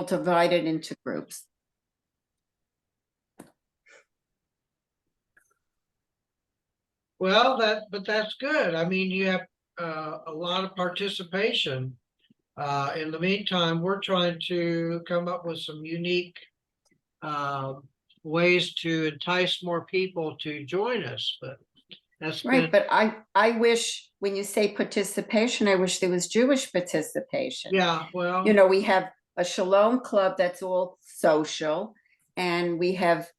divided into groups. Well, but that's good. I mean, you have a lot of participation. In the meantime, we're trying to come up with some unique ways to entice more people to join us, but that's Right, been, but I wish, when you say participation, I wish there was Jewish participation. yeah, well, You know, we have a Shalom Club that's all social, and we have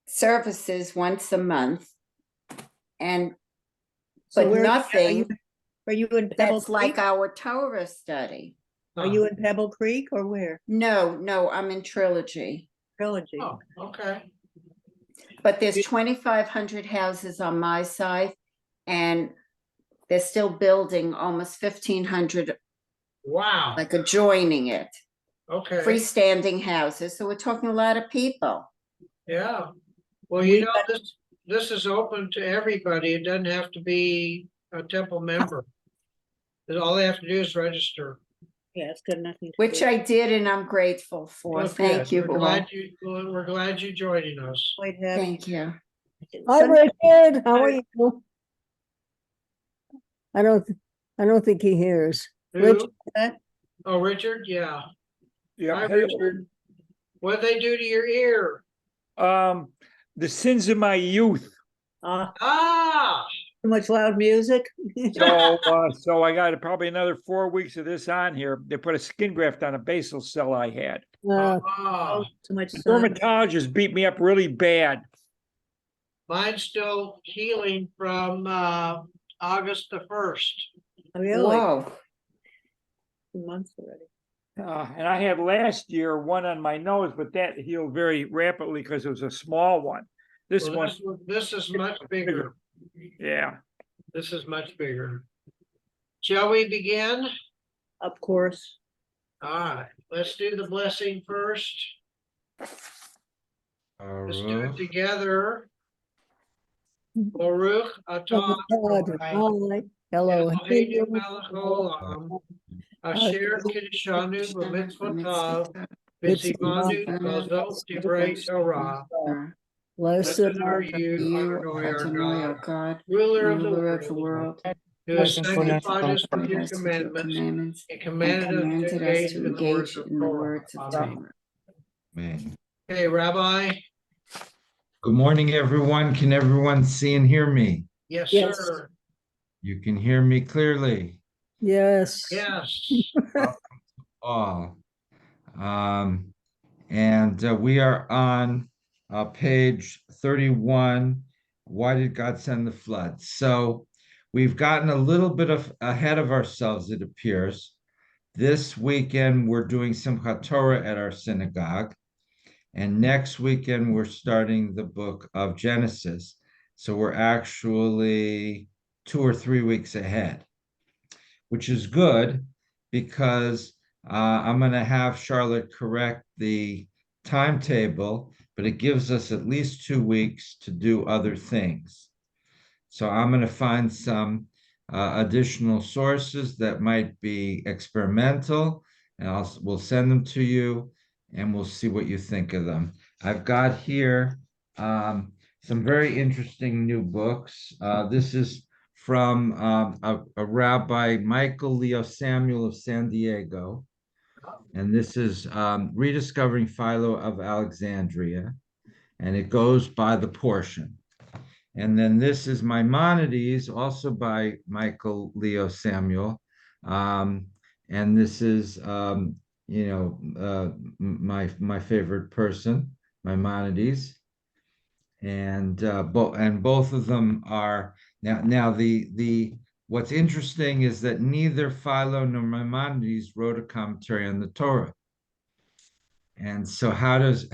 services once a month, and So but where nothing are you in Pebble that's Creek? like our Torah study. Are you in Pebble Creek or where? No, I'm in Trilogy. Trilogy. oh, okay. But there's 2,500 houses on my side, and they're still building almost 1,500, Wow. like adjoining it, Okay. freestanding houses. So we're talking a lot of people. Yeah. Well, We you know, this is open to everybody. It doesn't have to be a temple member. All they have to do is register. Yeah, it's good nothing. Which I did, and I'm grateful for. Well, Thank good. you. We're glad you're joining us. Thank you. Hi, Richard. How are you? I don't think he hears. Who? Richard, Oh, Richard, yeah. Yeah, Hi, hello. Richard. What'd they do to your ear? The sins of my youth. Ah, Too much loud music. So I got probably another 4 weeks of this on here. They put a skin graft on a basal cell I had. ah. Too much The sun. dermatologist beat me up really bad. Mine's still healing from August the 1st. Really? Whoa. 2 months already. And I had last year one on my nose, but that healed very rapidly because it was a small one. This Well, one, this is much bigger. yeah. This is much bigger. Shall we begin? Of course. All right, let's do the blessing first. Let's do it together. Baruch atah hi. Hello. Eloheinu melech haolam, asher kiddushanu b'mitzvotav, v'tzivanu b'zot divrei Torah. Blessed are you, Adonai, our God, God, ruler of ruler of the the world, world, who has sanctified us with made your us with your commandments, commandments, and and commanded us to engage in the words of Torah. Torah. Man. Okay, Rabbi. Good morning, everyone. Can everyone see and hear me? Yes, Yes. sir. You can hear me clearly. Yes. Yes. All. We are on page 31. Why did God send the flood? So we've gotten a little bit ahead of ourselves, it appears. This weekend, we're doing Simchat Torah at our synagogue. And next weekend, we're starting the book of Genesis. So we're actually 2 or 3 weeks ahead, which is good because I'm going to have Charlotte correct the timetable, but it gives us at least 2 weeks to do other things. So I'm going to find some additional sources that might be experimental, and we'll send them to you, and we'll see what you think of them. I've got here some very interesting new books. This is from a Rabbi Michael Leo Samuel of San Diego. And this is Rediscovering Philo of Alexandria. And it goes by the portion. And then this is Maimonides, also by Michael Leo Samuel. And this is, my favorite person, Maimonides. And both of them are now the what's interesting is that neither Philo nor Maimonides wrote a commentary on the Torah. And so how does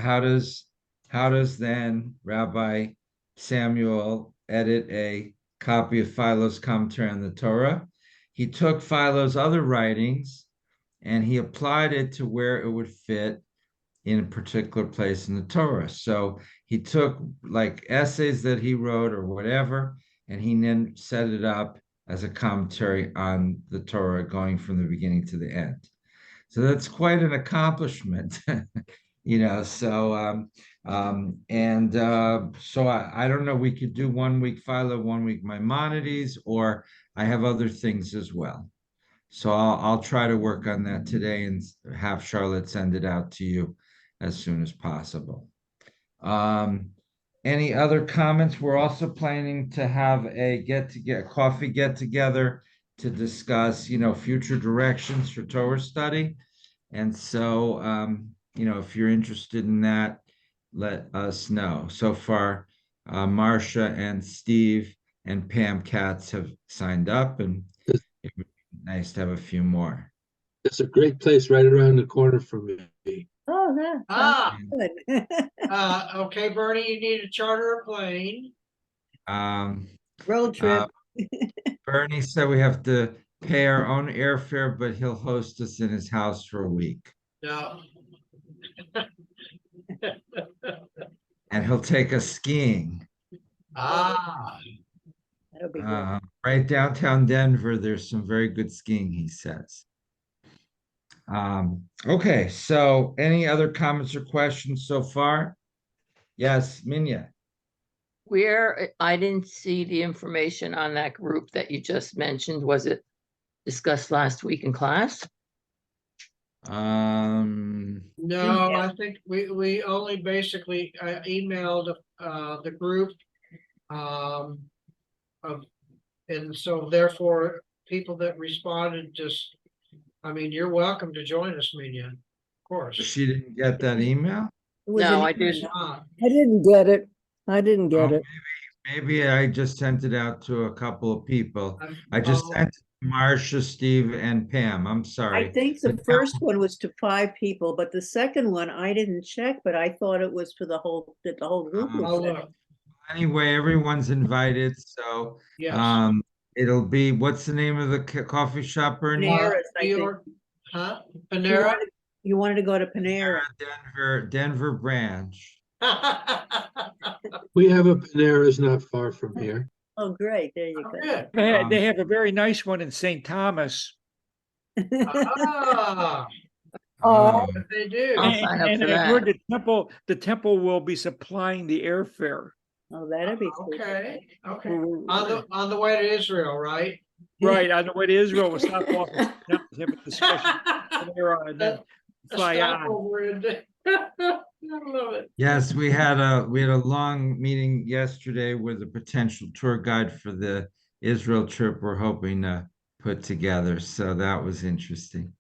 then Rabbi Samuel edit a copy of Philo's commentary on the Torah? He took Philo's other writings and he applied it to where it would fit in a particular place in the Torah. So he took like essays that he wrote or whatever, and he then set it up as a commentary on the Torah going from the beginning to the end. So that's quite an accomplishment, you know, so, so I don't know, we could do 1 week Philo, 1 week Maimonides, or I have other things as well. So I'll try to work on that today and have Charlotte send it out to you as soon as possible. Any other comments? We're also planning to have a coffee get together to discuss, you know, future directions for Torah study. And so, if you're interested in that, let us know. So far, Marcia and Steve and Pam Katz have signed up, and it would be nice to have a few more. It's a great place right around the corner from me. Oh, that Ah, sounds good. okay, Bernie, you need to charter a plane. Um, Road trip. Bernie said we have to pay our own airfare, but he'll host us in his house for a week, No. and he'll take us skiing. Ah, That'll be good. Right downtown Denver, there's some very good skiing, he says. Okay, so any other comments or questions so far? Yes, Minya. Where, I didn't see the information on that group that you just mentioned. Was it discussed last week in class? no, I think we only basically emailed the group. And so therefore, people that responded just, I mean, you're welcome to join us, Minya, of course. She didn't get that email? It was No, an I email. didn't. I didn't get it. I didn't get Oh, it. maybe I just sent it out to a couple of people. I'm- I just oh, sent it to Marcia, Steve, and Pam. I'm I sorry. think the But first one was to 5 people, but the second one I didn't check, but I thought it was for the whole, that the whole group Oh, I'll was. look, Anyway, everyone's invited, so yes. it'll be, what's the name of the coffee shop, Bernie? Panera's, I think. Huh? You Panera? wanted- You wanted to go to Panera. Denver branch. We have a Panera's not far from here. Oh, great. There you Oh, go. good. They have a very nice one in St. Thomas. Ah, Oh, but they do. I'll sign up And for I heard that. the temple will be supplying the airfare. Oh, that'd be cool. Okay, okay. We're- On the way to Israel, right? Right, on the way to Israel, we'll stop off and have a discussion there and then A fly on. stopover I love it. yes, we had a long meeting yesterday with a potential tour guide for the Israel trip we're hoping to put together. So that was interesting.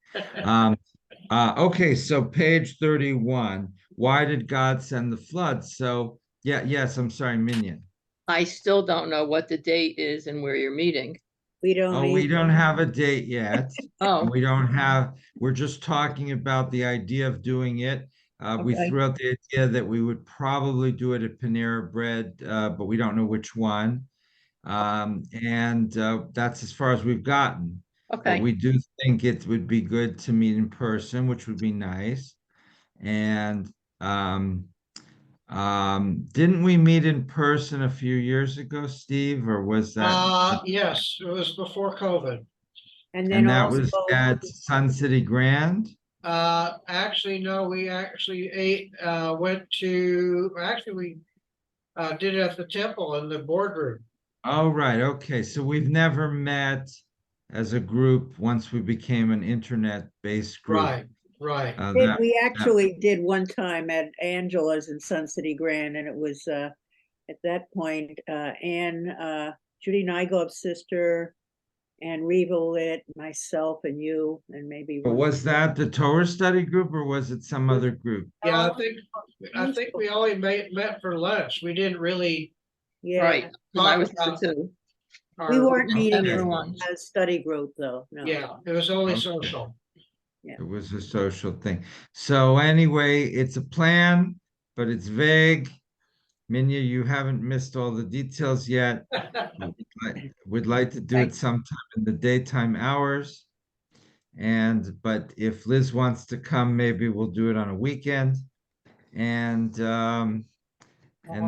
Okay, so page 31. Why did God send the flood? So yes, I'm sorry, Minion. I still don't know what the date is and where you're meeting. We don't Oh, we need, don't have a date yet. Oh, We're just talking about the idea of doing it. We Okay. threw out the idea that we would probably do it at Panera Bread, but we don't know which one. That's as far as we've gotten. But okay. we do think it would be good to meet in person, which would be nice. And didn't we meet in person a few years ago, Steve, or was that? Yes, it was before COVID. and then And that also, was at Sun City Grand? Actually, no, we actually we did it at the temple in the boardroom. Oh, right, okay, so we've never met as a group once we became an internet-based group. Right, right. we actually did one time at Angela's in Sun City Grand, and it was, at that point, Judy Nygaard's sister, and Reva Lit, myself and you, and maybe. But one- was that the Torah study group or was it some other group? Yeah, I think we only met for lunch. We didn't really. Yeah, Right. 'Cause I was there Talk too. we weren't Okay. meeting Everyone. as a study group, though, no. Yeah, it was only Okay. social. It was a social thing. So anyway, it's a plan, but it's vague. Minya, you haven't missed all the details yet. We'd like to do it sometime in the daytime hours. But if Liz wants to come, maybe we'll do it on a weekend. And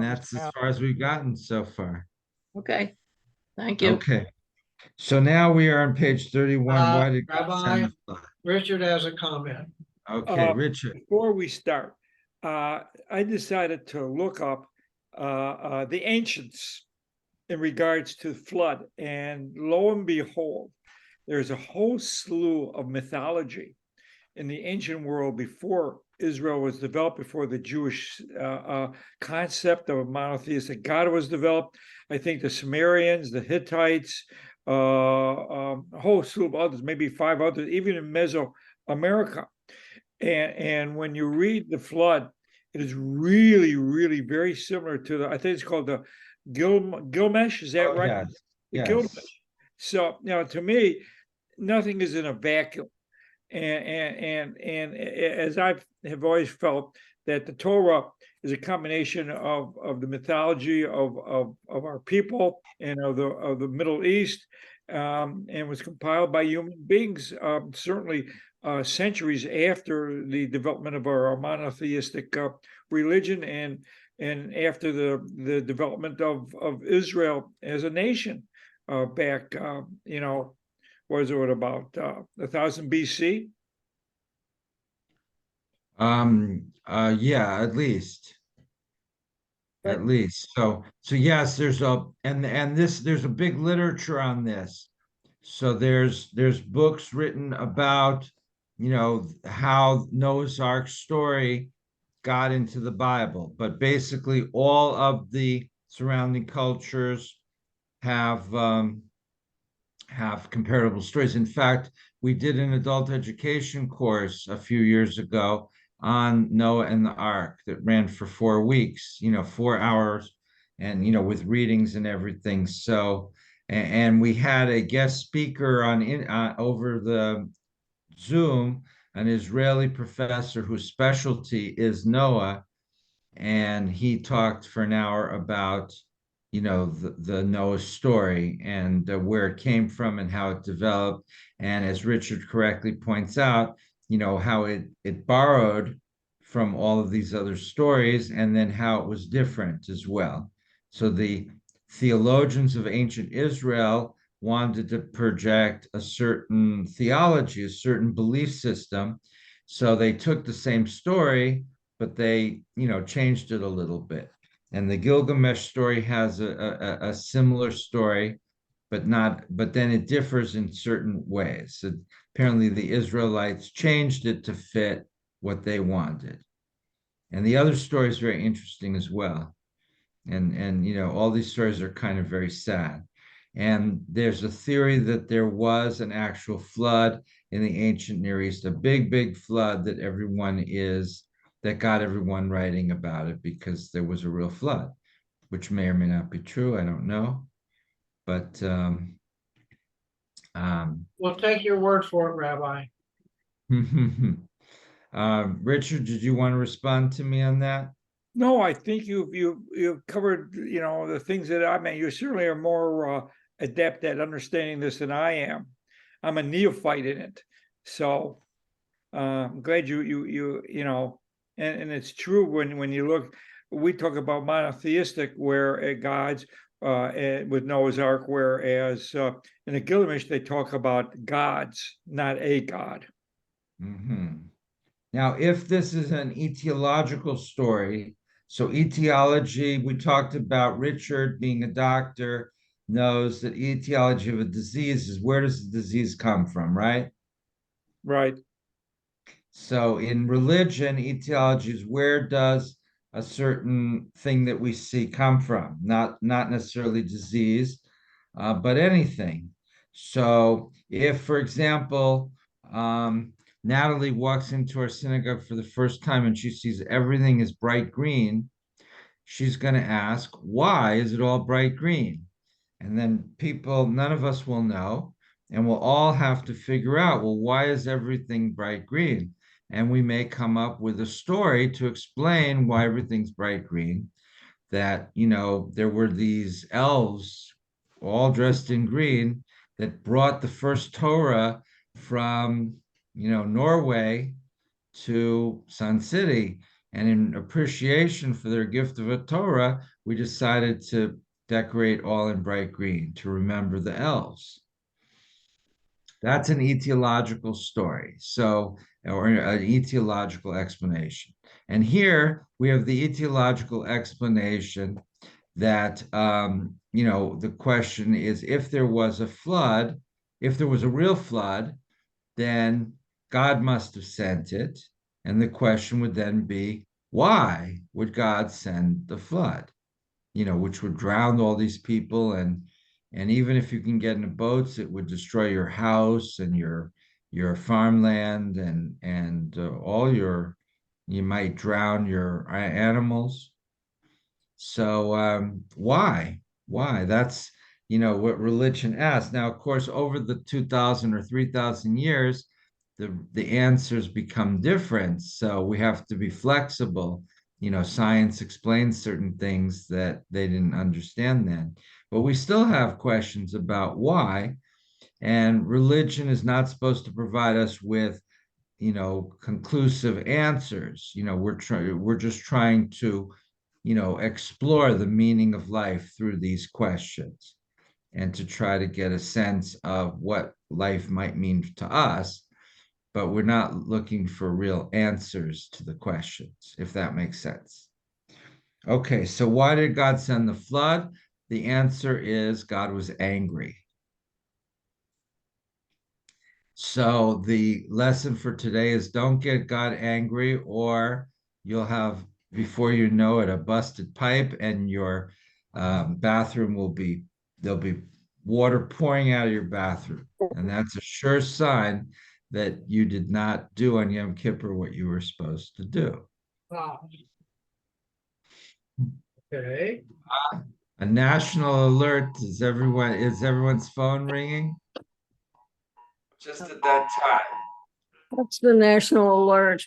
that's as far as we've gotten so far. Okay. Thank you. Okay. So now we are on page 31. Why did God Rabbi, send the flood? Richard has a comment. Okay, Uh, Richard. Before we start, I decided to look up the ancients in regards to flood, and lo and behold, there's a whole slew of mythology in the ancient world before Israel was developed, before the Jewish concept of a monotheistic God was developed. I think the Sumerians, the Hittites, a whole slew of others, maybe 5 others, even in Mesoamerica. And when you read the flood, it is really, really very similar to the, I think it's called the Gilgamesh, is that Oh, right? yes, The yes. Gilgamesh. So, to me, nothing is in a vacuum. And as I have always felt that the Torah is a combination of the mythology of our people and of the Middle East, and was compiled by human beings, certainly centuries after the development of our monotheistic religion, and after the development of Israel as a nation, back, was it about 1000 BC? Yeah, at least. At Right. least. So yes, there's there's a big literature on this. So there's books written about, how Noah's Ark story got into the Bible, but basically all of the surrounding cultures have comparable stories. In fact, we did an adult education course a few years ago on Noah and the Ark that ran for 4 weeks, 4 hours, and with readings and everything. So, and we had a guest speaker over the Zoom, an Israeli professor whose specialty is Noah, and he talked for an hour about the Noah story, and where it came from and how it developed, and as Richard correctly points out, how it borrowed from all of these other stories, and then how it was different as well. So the theologians of ancient Israel wanted to project a certain theology, a certain belief system, so they took the same story, but they changed it a little bit. And the Gilgamesh story has a similar story, but then it differs in certain ways. So apparently the Israelites changed it to fit what they wanted. And the other story is very interesting as well. And all these stories are kind of very sad. And there's a theory that there was an actual flood in the ancient Near East, a big, big flood that got everyone writing about it because there was a real flood, which may or may not be true. I don't know. But We'll take your word for it, Rabbi. Richard, did you want to respond to me on that? No, I think you've covered, the things that I mean. You certainly are more adept at understanding this than I am. I'm a neophyte in it, so I'm glad and it's true when you look. We talk about monotheistic, where gods, with Noah's Ark, whereas in the Gilgamesh they talk about gods, not a god. Mm-hmm. Now, if this is an etiological story, so etiology, we talked about Richard being a doctor, knows that etiology of a disease is where does the disease come from, right? Right. So in religion, etiology is where does a certain thing that we see come from, not necessarily disease, but anything. So if, for example, Natalie walks into our synagogue for the first time and she sees everything is bright green, she's going to ask, why is it all bright green? And then none of us will know, and we'll all have to figure out, well, why is everything bright green? And we may come up with a story to explain why everything's bright green, that, there were these elves all dressed in green that brought the first Torah from, Norway to Sun City. And in appreciation for their gift of a Torah, we decided to decorate all in bright green to remember the elves. That's an etiological story. So, or an etiological explanation. And here we have the etiological explanation that, the question is, if there was a flood, if there was a real flood, then God must have sent it. And the question would then be, why would God send the flood? Which would drown all these people, and even if you can get in boats, it would destroy your house and your farmland and all you might drown your animals. So why? That's what religion asks. Now, of course, over the 2,000 or 3,000 years, the answers become different. So we have to be flexible. Science explains certain things that they didn't understand then, but we still have questions about why. And religion is not supposed to provide us with conclusive answers. We're just trying to explore the meaning of life through these questions and to try to get a sense of what life might mean to us, but we're not looking for real answers to the questions, if that makes sense. Okay, so why did God send the flood? The answer is God was angry. So the lesson for today is don't get God angry, or you'll have, before you know it, a busted pipe, and your bathroom there'll be water pouring out of your bathroom. And that's a sure sign that you did not do on Yom Kippur what you were supposed to do. Ah. Okay, A national alert. Is everyone's phone ringing? Just at that time. That's the national alert.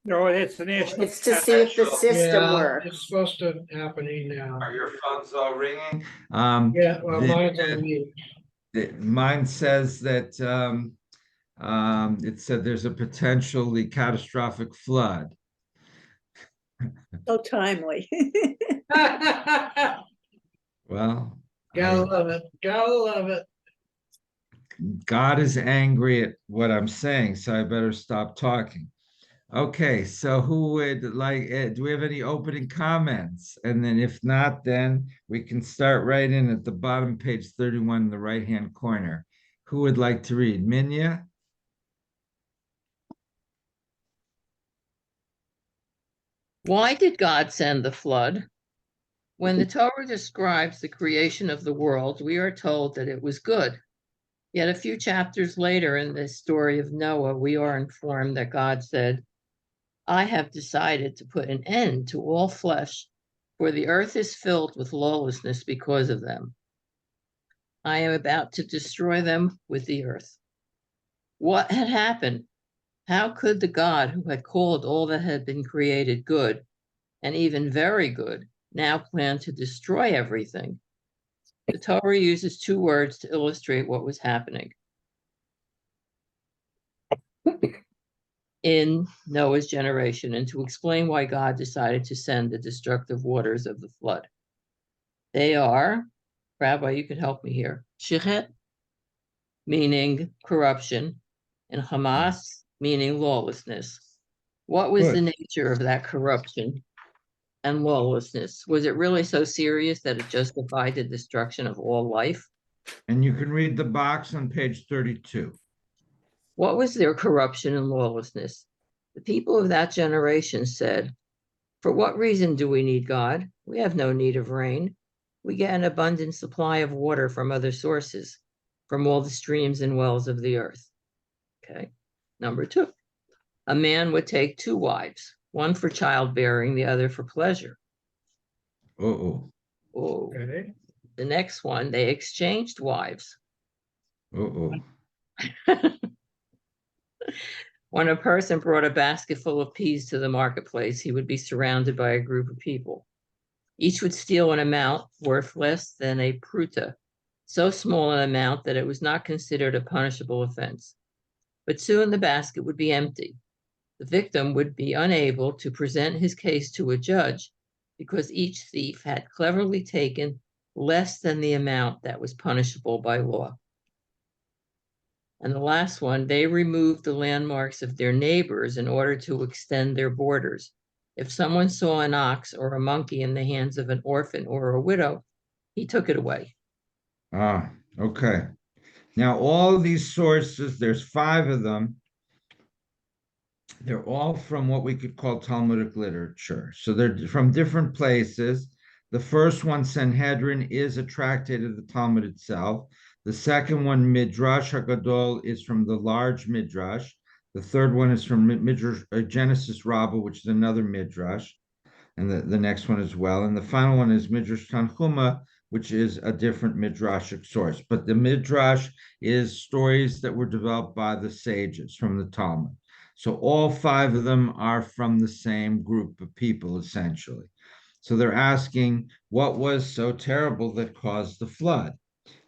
No, it's the national. It's to see if the system yeah, works. it's supposed to happening now. Are your phones all ringing? Yeah, well, mine's on mute. Mine says that it said there's a potentially catastrophic flood. So timely. Well, Gotta love it, gotta love it. God is angry at what I'm saying, so I better stop talking. Okay, so who would like, do we have any opening comments? And then if not, then we can start right in at the bottom, page 31 in the right-hand corner. Who would like to read? Minya? Why did God send the flood? When the Torah describes the creation of the world, we are told that it was good. Yet a few chapters later in this story of Noah, we are informed that God said, I have decided to put an end to all flesh, for the earth is filled with lawlessness because of them. I am about to destroy them with the earth. What had happened? How could the God who had called all that had been created good, and even very good, now plan to destroy everything? The Torah uses two words to illustrate what was happening. In Noah's generation, and to explain why God decided to send the destructive waters of the flood. They are, Rabbi, you can help me here, shichet, meaning corruption, and Hamas, meaning lawlessness. What was the nature of that corruption and lawlessness? Was it really so serious that it justified the destruction of all life? And you can read the box on page 32. What was their corruption and lawlessness? The people of that generation said, for what reason do we need God? We have no need of rain. We get an abundant supply of water from other sources, from all the streams and wells of the earth. Okay. Number two, a man would take two wives, one for childbearing, the other for pleasure. Uh-oh. Oh. Okay. The next one, they exchanged wives. Uh-oh. When a person brought a basket full of peas to the marketplace, he would be surrounded by a group of people. Each would steal an amount worth less than a pruta, so small an amount that it was not considered a punishable offense. But soon the basket would be empty. The victim would be unable to present his case to a judge because each thief had cleverly taken less than the amount that was punishable by law. And the last one, they removed the landmarks of their neighbors in order to extend their borders. If someone saw an ox or a monkey in the hands of an orphan or a widow, he took it away. Ah, okay. Now, all of these sources, there's 5 of them. They're all from what we could call Talmudic literature. So they're from different places. The first one, Sanhedrin, is a tractate of the Talmud itself. The second one, Midrash Hagadol, is from the large Midrash. The third one is from Midrash, Genesis Rabbah, which is another Midrash, and the next one as well. And the final one is Midrash Tanhuma, which is a different Midrashic source. But the Midrash is stories that were developed by the sages from the Talmud. So all 5 of them are from the same group of people, essentially. So they're asking, what was so terrible that caused the flood?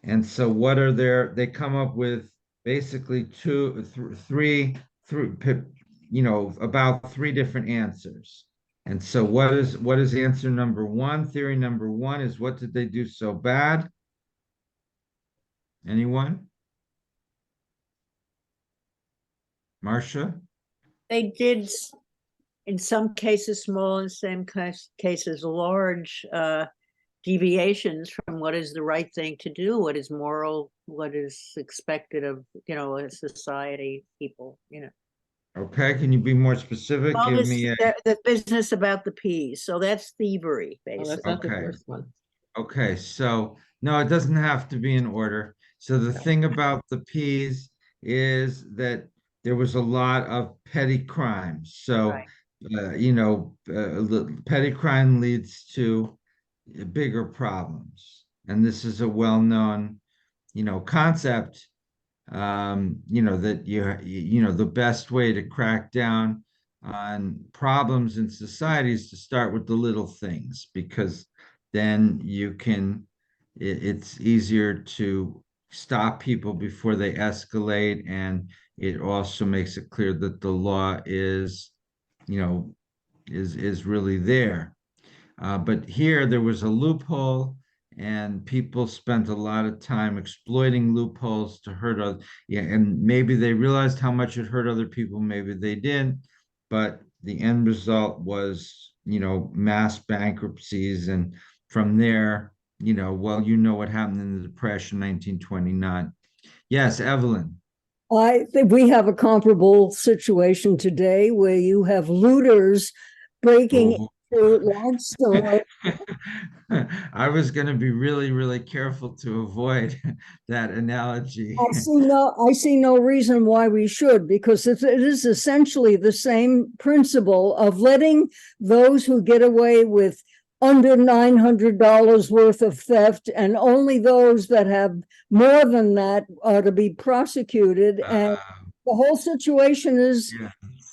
And so what are they come up with basically three, about 3 different answers. And so what is answer number 1? Theory number 1 is, what did they do so bad? Anyone? Marcia? They did, in some cases, small, in some cases, large deviations from what is the right thing to do, what is moral, what is expected of, a society, people, Okay, can you be more specific? Well, Give me a, the business about the peas, so that's thievery, Oh, basically. that's not the Okay. first one. okay, so no, it doesn't have to be in order. So the thing about the peas is that there was a lot of petty crimes. So, Right. petty crime leads to bigger problems. And this is a well-known, concept, that the best way to crack down on problems in society is to start with the little things, because then it's easier to stop people before they escalate, and it also makes it clear that the law is, is really there. But here there was a loophole, and people spent a lot of time exploiting loopholes to hurt other. Yeah, and maybe they realized how much it hurt other people, maybe they didn't. But the end result was, mass bankruptcies, and from there, what happened in the Depression, 1929. Yes, Evelyn. I think we have a comparable situation today where you have looters breaking Oh. into large stores. I was going to be really, really careful to avoid that analogy. I see no reason why we should, because it is essentially the same principle of letting those who get away with under $900 worth of theft, and only those that have more than that are to be prosecuted. And the whole situation is, Yeah.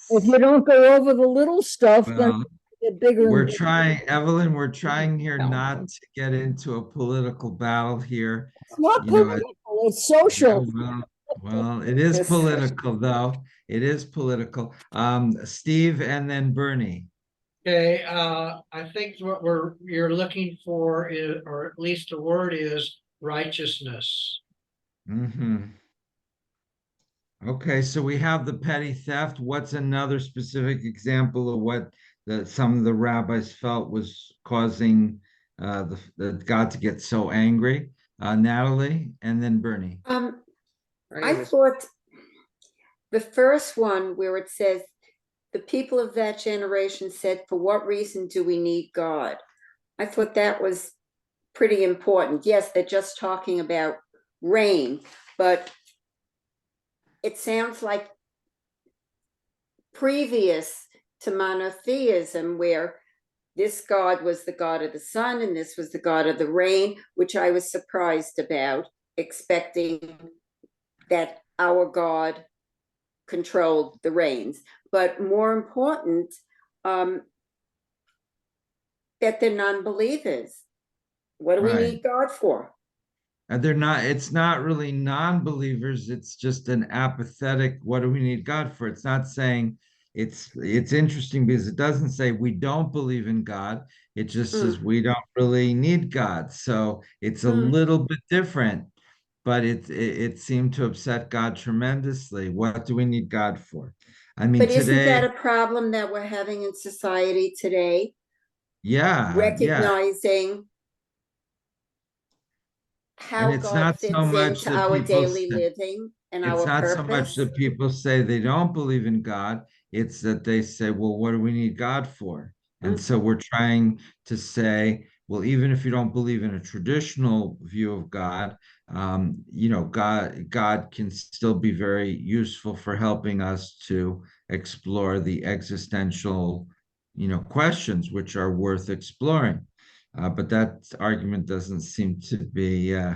if you don't go over the little stuff, then Well, you get bigger. we're And bigger. trying, Evelyn, we're trying here No. not to get into a political battle here. It's not You know, political, it's social. well, it is Yes. political, though. It is political. Steve and then Bernie. Okay, I think what you're looking for is, or at least the word is righteousness. Okay, so we have the petty theft. What's another specific example of what some of the rabbis felt was causing the God to get so angry? Natalie, and then Bernie. I thought the first one where it says, the people of that generation said, for what reason do we need God? I thought that was pretty important. Yes, they're just talking about rain, but it sounds like previous to monotheism, where this God was the God of the sun and this was the God of the rain, which I was surprised about, expecting that our God controlled the rains. But more important, that they're non-believers. What do we Right. need God for? And it's not really non-believers, it's just an apathetic, what do we need God for? It's not saying, it's interesting because it doesn't say we don't believe in God. It just says we don't really need God. So it's a little bit different. but it seemed to upset God tremendously. What do we need God for? I mean, But isn't that today, a problem that we're having in society today? yeah, Recognizing and how it's God not so fits much into that our people daily say, living and it's our not so much purpose. that people say they don't believe in God. It's that they say, well, what do we need God for? And so we're trying to say, well, even if you don't believe in a traditional view of God, God can still be very useful for helping us to explore the existential, questions which are worth exploring. But that argument doesn't seem to be uh,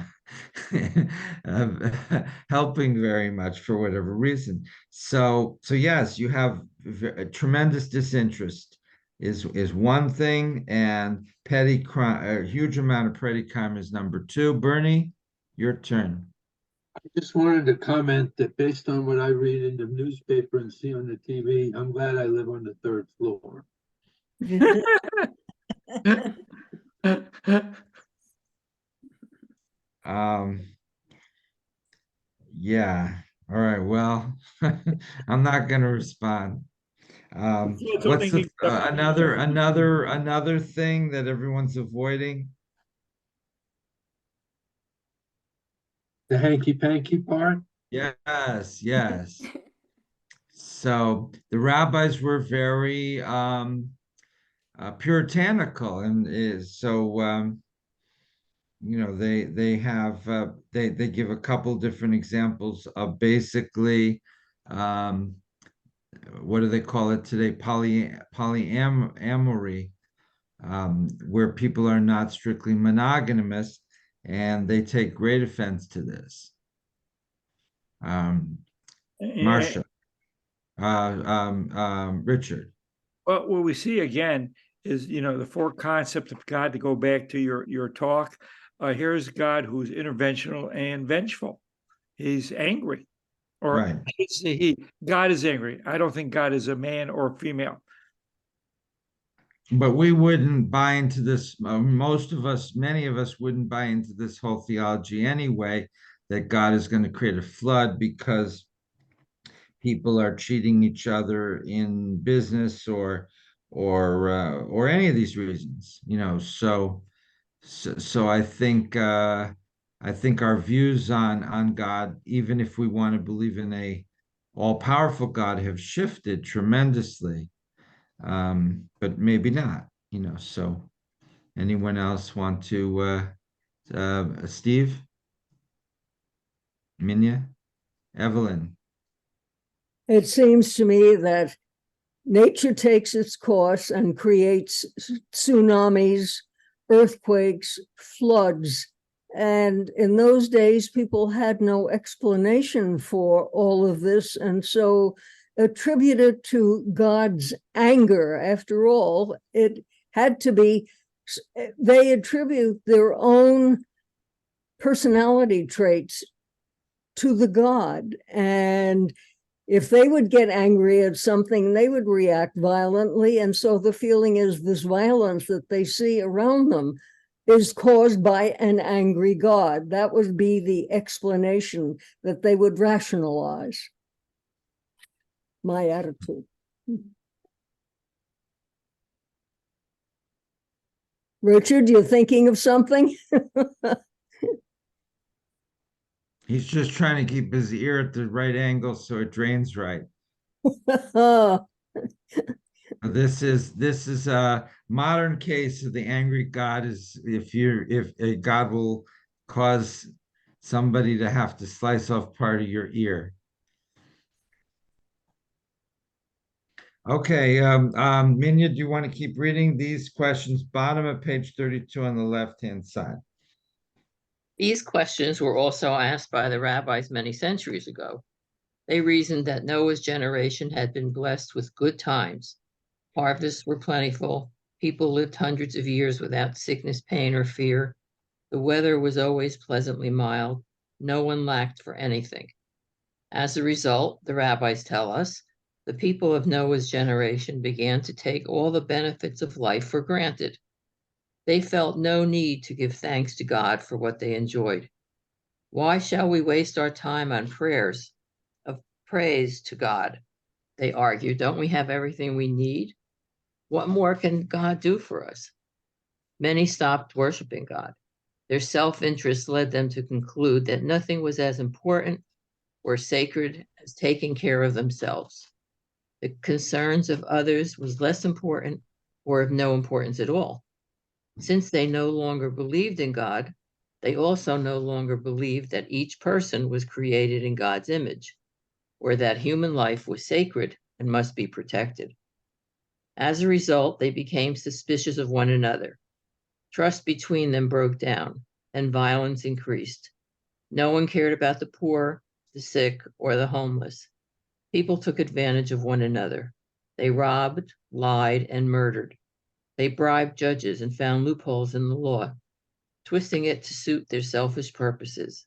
helping very much for whatever reason. So yes, you have a tremendous disinterest is one thing, and petty crime, a huge amount of petty crime is number two. Bernie, your turn. I just wanted to comment that based on what I read in the newspaper and see on the TV, I'm glad I live on the third floor. Um, yeah. All right. Well, I'm not going to respond. It's What's only another thing that everyone's avoiding? The hanky panky part. Yes, yes. So the rabbis were very puritanical, and they have they give a couple different examples of basically um, what do they call it today? Polyamory, where people are not strictly monogamous, and they take great offense to this. Marcia, Richard. Well, what we see again is, the four concepts of God, to go back to your talk. Here's God who's interventional and vengeful. He's angry, or Right. God is angry. I don't think God is a man or a female. But we wouldn't buy into this. Many of us wouldn't buy into this whole theology anyway, that God is going to create a flood because people are cheating each other in business or any of these reasons, So I think our views on God, even if we want to believe in a all-powerful God, have shifted tremendously. But maybe not, So anyone else want to Steve? Minya? Evelyn? It seems to me that nature takes its course and creates tsunamis, earthquakes, floods. And in those days, people had no explanation for all of this. And so attribute it to God's anger. After all, it had to be, they attribute their own personality traits to the God. And if they would get angry at something, they would react violently. And so the feeling is this violence that they see around them is caused by an angry God. That would be the explanation that they would rationalize. My attitude. Richard, you're thinking of something? He's just trying to keep his ear at the right angle so it drains right. This is a modern case of the angry God. Is if a God will cause somebody to have to slice off part of your ear. Okay, Minya, do you want to keep reading these questions? Bottom of page 32 on the left-hand side. These questions were also asked by the rabbis many centuries ago. They reasoned that Noah's generation had been blessed with good times. Harvests were plentiful. People lived hundreds of years without sickness, pain, or fear. The weather was always pleasantly mild. No one lacked for anything. As a result, the rabbis tell us, the people of Noah's generation began to take all the benefits of life for granted. They felt no need to give thanks to God for what they enjoyed. Why shall we waste our time on prayers of praise to God? They argue. Don't we have everything we need? What more can God do for us? Many stopped worshiping God. Their self-interest led them to conclude that nothing was as important or sacred as taking care of themselves. The concerns of others was less important or of no importance at all. Since they no longer believed in God, they also no longer believed that each person was created in God's image, or that human life was sacred and must be protected. As a result, they became suspicious of one another. Trust between them broke down, and violence increased. No one cared about the poor, the sick, or the homeless. People took advantage of one another. They robbed, lied, and murdered. They bribed judges and found loopholes in the law, twisting it to suit their selfish purposes.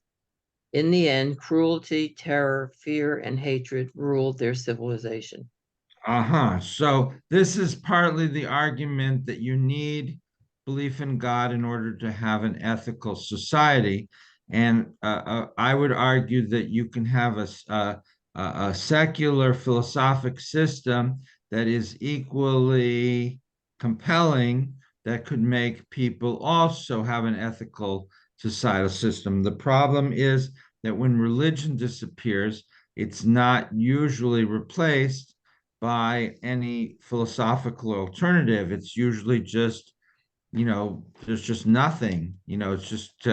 In the end, cruelty, terror, fear, and hatred ruled their civilization. Uh-huh. So this is partly the argument that you need belief in God in order to have an ethical society. And I would argue that you can have a secular philosophic system that is equally compelling, that could make people also have an ethical societal system. The problem is that when religion disappears, it's not usually replaced by any philosophical alternative. It's usually just, there's just nothing. It's just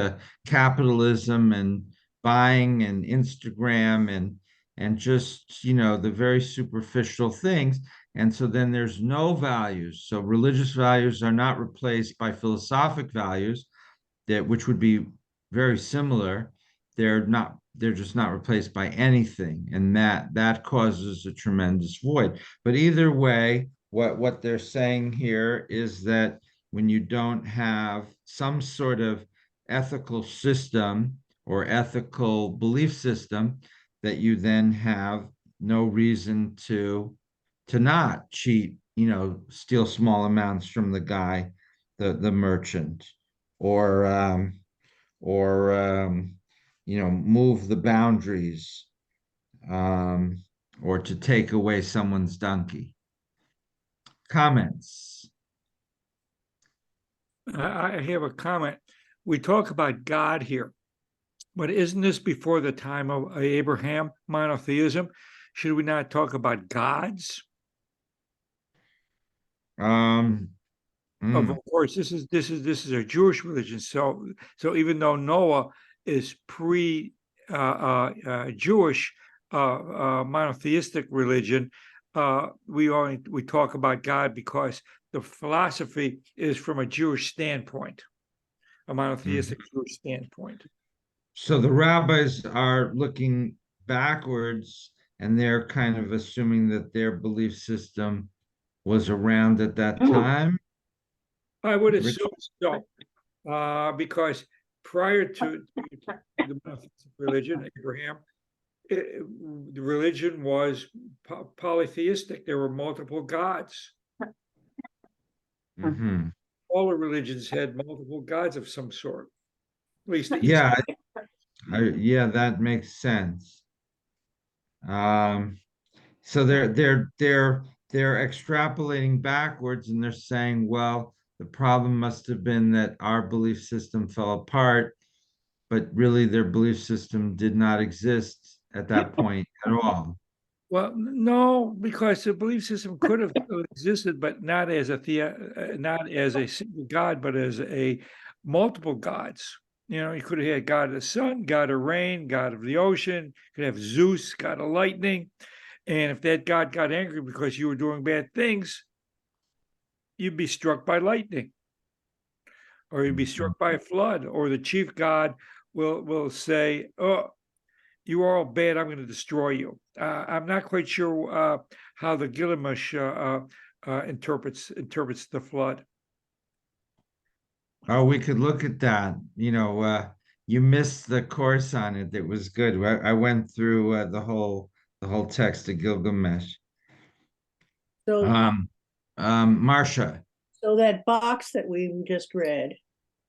capitalism and buying and Instagram and just, the very superficial things. And so then there's no values. So religious values are not replaced by philosophic values, that which would be very similar. They're just not replaced by anything, and that causes a tremendous void. But either way, what they're saying here is that when you don't have some sort of ethical system or ethical belief system, that you then have no reason to not cheat, steal small amounts from the guy, the merchant, or or move the boundaries, um, or to take away someone's donkey. Comments? I have a comment. We talk about God here, but isn't this before the time of Abraham, monotheism? Should we not talk about gods? Of course, this is a Jewish religion. So even though Noah is pre Jewish monotheistic religion, we talk about God because the philosophy is from a Jewish standpoint, a monotheistic Jewish standpoint. So the rabbis are looking backwards, and they're kind of assuming that their belief system was around at that time. I would assume so, because prior to the monotheistic religion, Abraham, the religion was polytheistic. There were multiple gods. Mm-hmm. All the religions had multiple gods of some sort. At least yeah, that makes sense. So they're extrapolating backwards, and they're saying, well, the problem must have been that our belief system fell apart, but really their belief system did not exist at that point at all. Well, no, because the belief system could have existed, but not as not as a single god, but as a multiple gods. You could have had God of the sun, God of rain, God of the ocean. You could have Zeus, God of lightning. And if that God got angry because you were doing bad things, you'd be struck by lightning, or you'd be struck by a flood, or the chief god will say, "Oh, you are all bad. I'm going to destroy you." I'm not quite sure how the Gilgamesh interprets the flood. Oh, we could look at that. You missed the course on it. It was good. I went through the whole text of Gilgamesh. So, Marcia. so that box that we just read,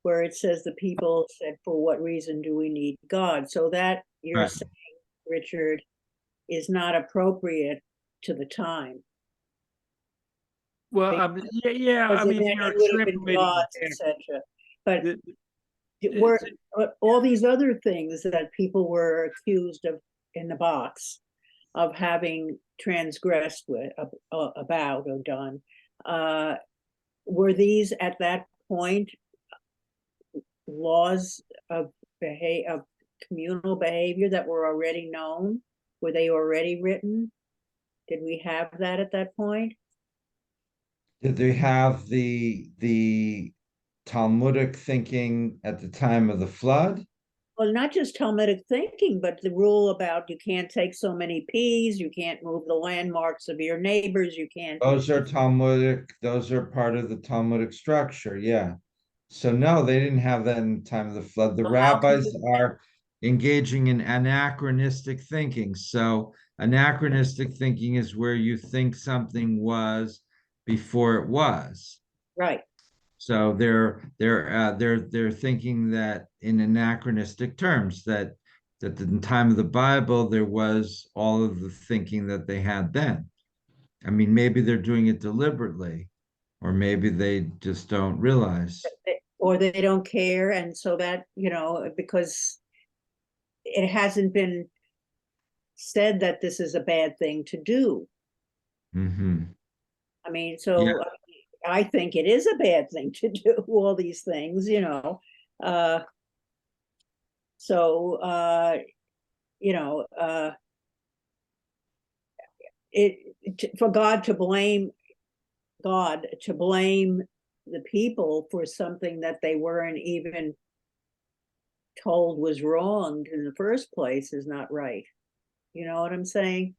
where it says the people said, for what reason do we need God? So that you're Right. saying, Richard, is not appropriate to the time. Well, yeah, I Because mean, then you're it would have been extrapolating gods, back. etc. But The- were all these other things that people were accused of in the box of having transgressed with about or done, were these at that point laws of communal behavior that were already known? Were they already written? Did we have that at that point? Did they have the Talmudic thinking at the time of the flood? Well, not just Talmudic thinking, but the rule about you can't take so many peas, you can't move the landmarks of your neighbors, you can't. Those are Talmudic, those are part of the Talmudic structure, yeah. So no, they didn't have that in the time of the flood. The Well, how come rabbis are engaging in anachronistic thinking. So anachronistic thinking is where you think something was before it was. Right. So they're thinking that in anachronistic terms, that at the time of the Bible there was all of the thinking that they had then. I mean, maybe they're doing it deliberately, or maybe they just don't realize. Or they don't care, and so that, because it hasn't been said that this is a bad thing to do. Mm-hmm. I mean, Yeah. so I think it is a bad thing to do all these things, for God to blame the people for something that they weren't even told was wrong in the first place is not right. You know what I'm saying?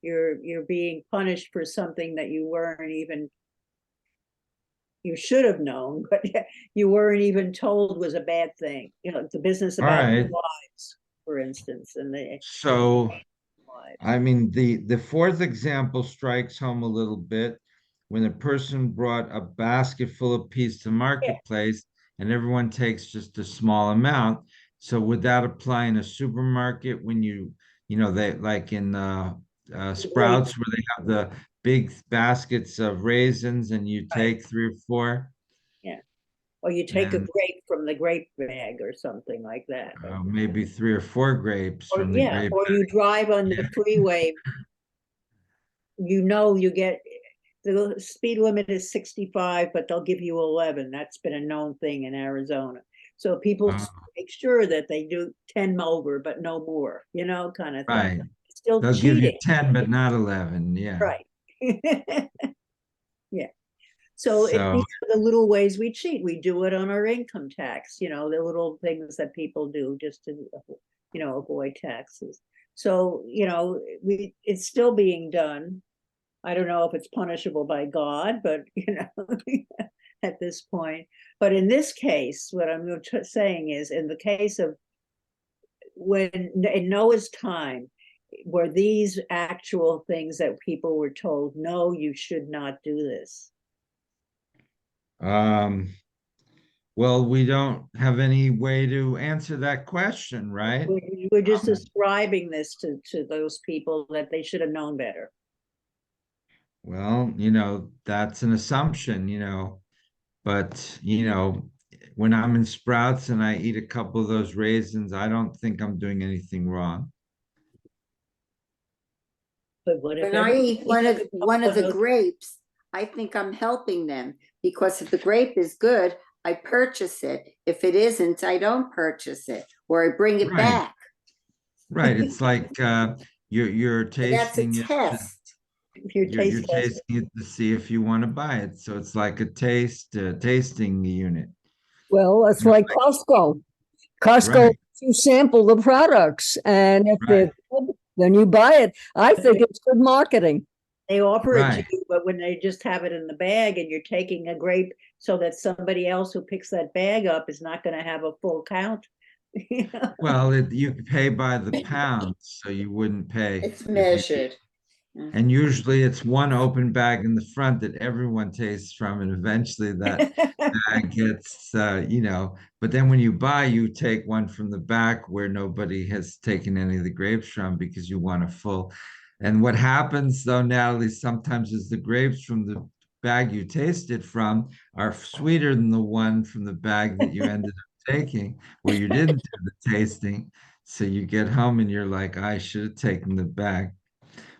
You're being punished for something that you should have known, but you weren't even told was a bad thing. The business All about right. lives, for instance, and the So, lives. I mean, the fourth example strikes home a little bit when a person brought a basket full of peas to marketplace and everyone takes just a small amount. So would that apply in a supermarket when they like in Sprouts where they have the big baskets of raisins and you take 3 or 4? Yeah. Or you take a And grape from the grape bag or something like that. maybe 3 or 4 grapes Or from the grape or you drive on the freeway, you get, the speed limit is 65, but they'll give you 11. That's been a known thing in Arizona. So people make sure that they do 10 over, but no more, kind of thing. Right. It's still They'll give you cheating. 10, but not 11. Yeah. Right. Yeah. So these are the little ways we cheat. We do it on our income tax, the little things that people do just to, avoid taxes. So, it's still being done. I don't know if it's punishable by God, but, at this point. But in this case, what I'm saying is, in the case of when in Noah's time, were these actual things that people were told, no, you should not do this? Well, we don't have any way to answer that question, right? We're just ascribing this to those people that they should have known better. Well, that's an assumption, but, when I'm in Sprouts and I eat a couple of those raisins, I don't think I'm doing anything wrong. But what if When I eat one of the grapes, I think I'm helping them, because if the grape is good, I purchase it. If it isn't, I don't purchase it, or I bring it Right. back. Right. It's like you're That's a tasting it. test. You're tasting it to see if you want to buy it. So it's like a tasting unit. Well, that's like Costco. Costco, Right. you sample the products, and if they're good, then you buy it. I think it's good marketing. They offer it to Right. you, but when they just have it in the bag and you're taking a grape so that somebody else who picks that bag up is not going to have a full count. Well, you pay by the pound, so you wouldn't pay. It's measured. And usually it's one open bag in the front that everyone tastes from, and eventually that bag gets, but then when you buy, you take one from the back where nobody has taken any of the grapes from because you want a full. And what happens though, Natalie, sometimes is the grapes from the bag you tasted from are sweeter than the one from the bag that you ended up taking where you didn't do the tasting. So you get home and you're like, I should have taken the bag.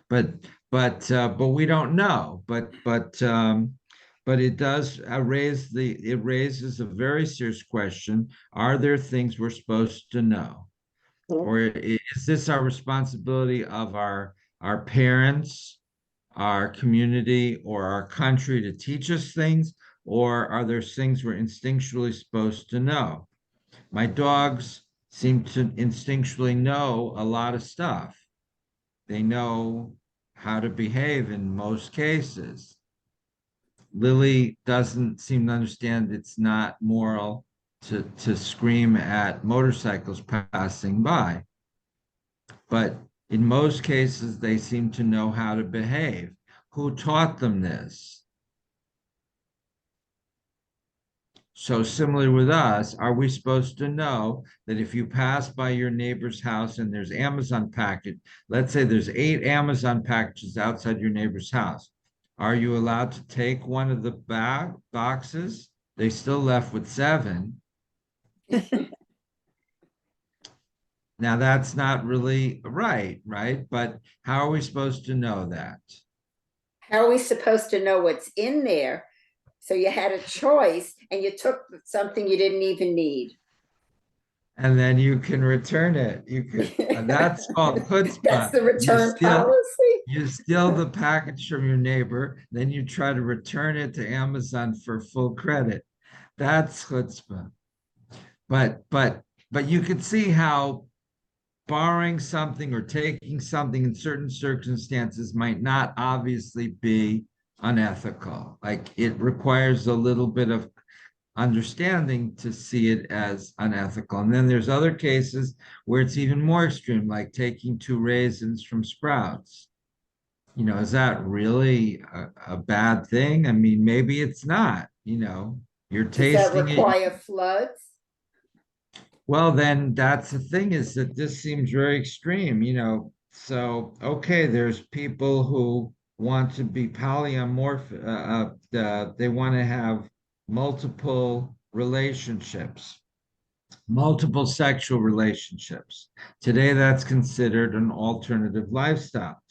But but we don't know. But it does it raises a very serious question. Are there things we're supposed to know? Or is this our responsibility of our parents, our community, or our country to teach us things? Or are there things we're instinctually supposed to know? My dogs seem to instinctually know a lot of stuff. They know how to behave in most cases. Lily doesn't seem to understand it's not moral to scream at motorcycles passing by. But in most cases, they seem to know how to behave. Who taught them this? So similarly with us, are we supposed to know that if you pass by your neighbor's house and there's Amazon package, let's say there's 8 Amazon packages outside your neighbor's house, are you allowed to take one of the boxes? They still left with 7. Now that's not really right? But how are we supposed to know that? How are we supposed to know what's in there? So you had a choice and you took something you didn't even need. And then you can return it. You could, that's called chutzpah. That's the return policy. You steal the package from your neighbor, then you try to return it to Amazon for full credit. That's chutzpah. But you could see how borrowing something or taking something in certain circumstances might not obviously be unethical. Like it requires a little bit of understanding to see it as unethical. And then there's other cases where it's even more extreme, like taking 2 raisins from Sprouts. Is that really a bad thing? I mean, maybe it's not, you're Does that tasting it. require floods? Well, then that's the thing is that this seems very extreme, So, okay, there's people who want to be polyamorphic, they want to have multiple relationships, multiple sexual relationships. Today, that's considered an alternative lifestyle.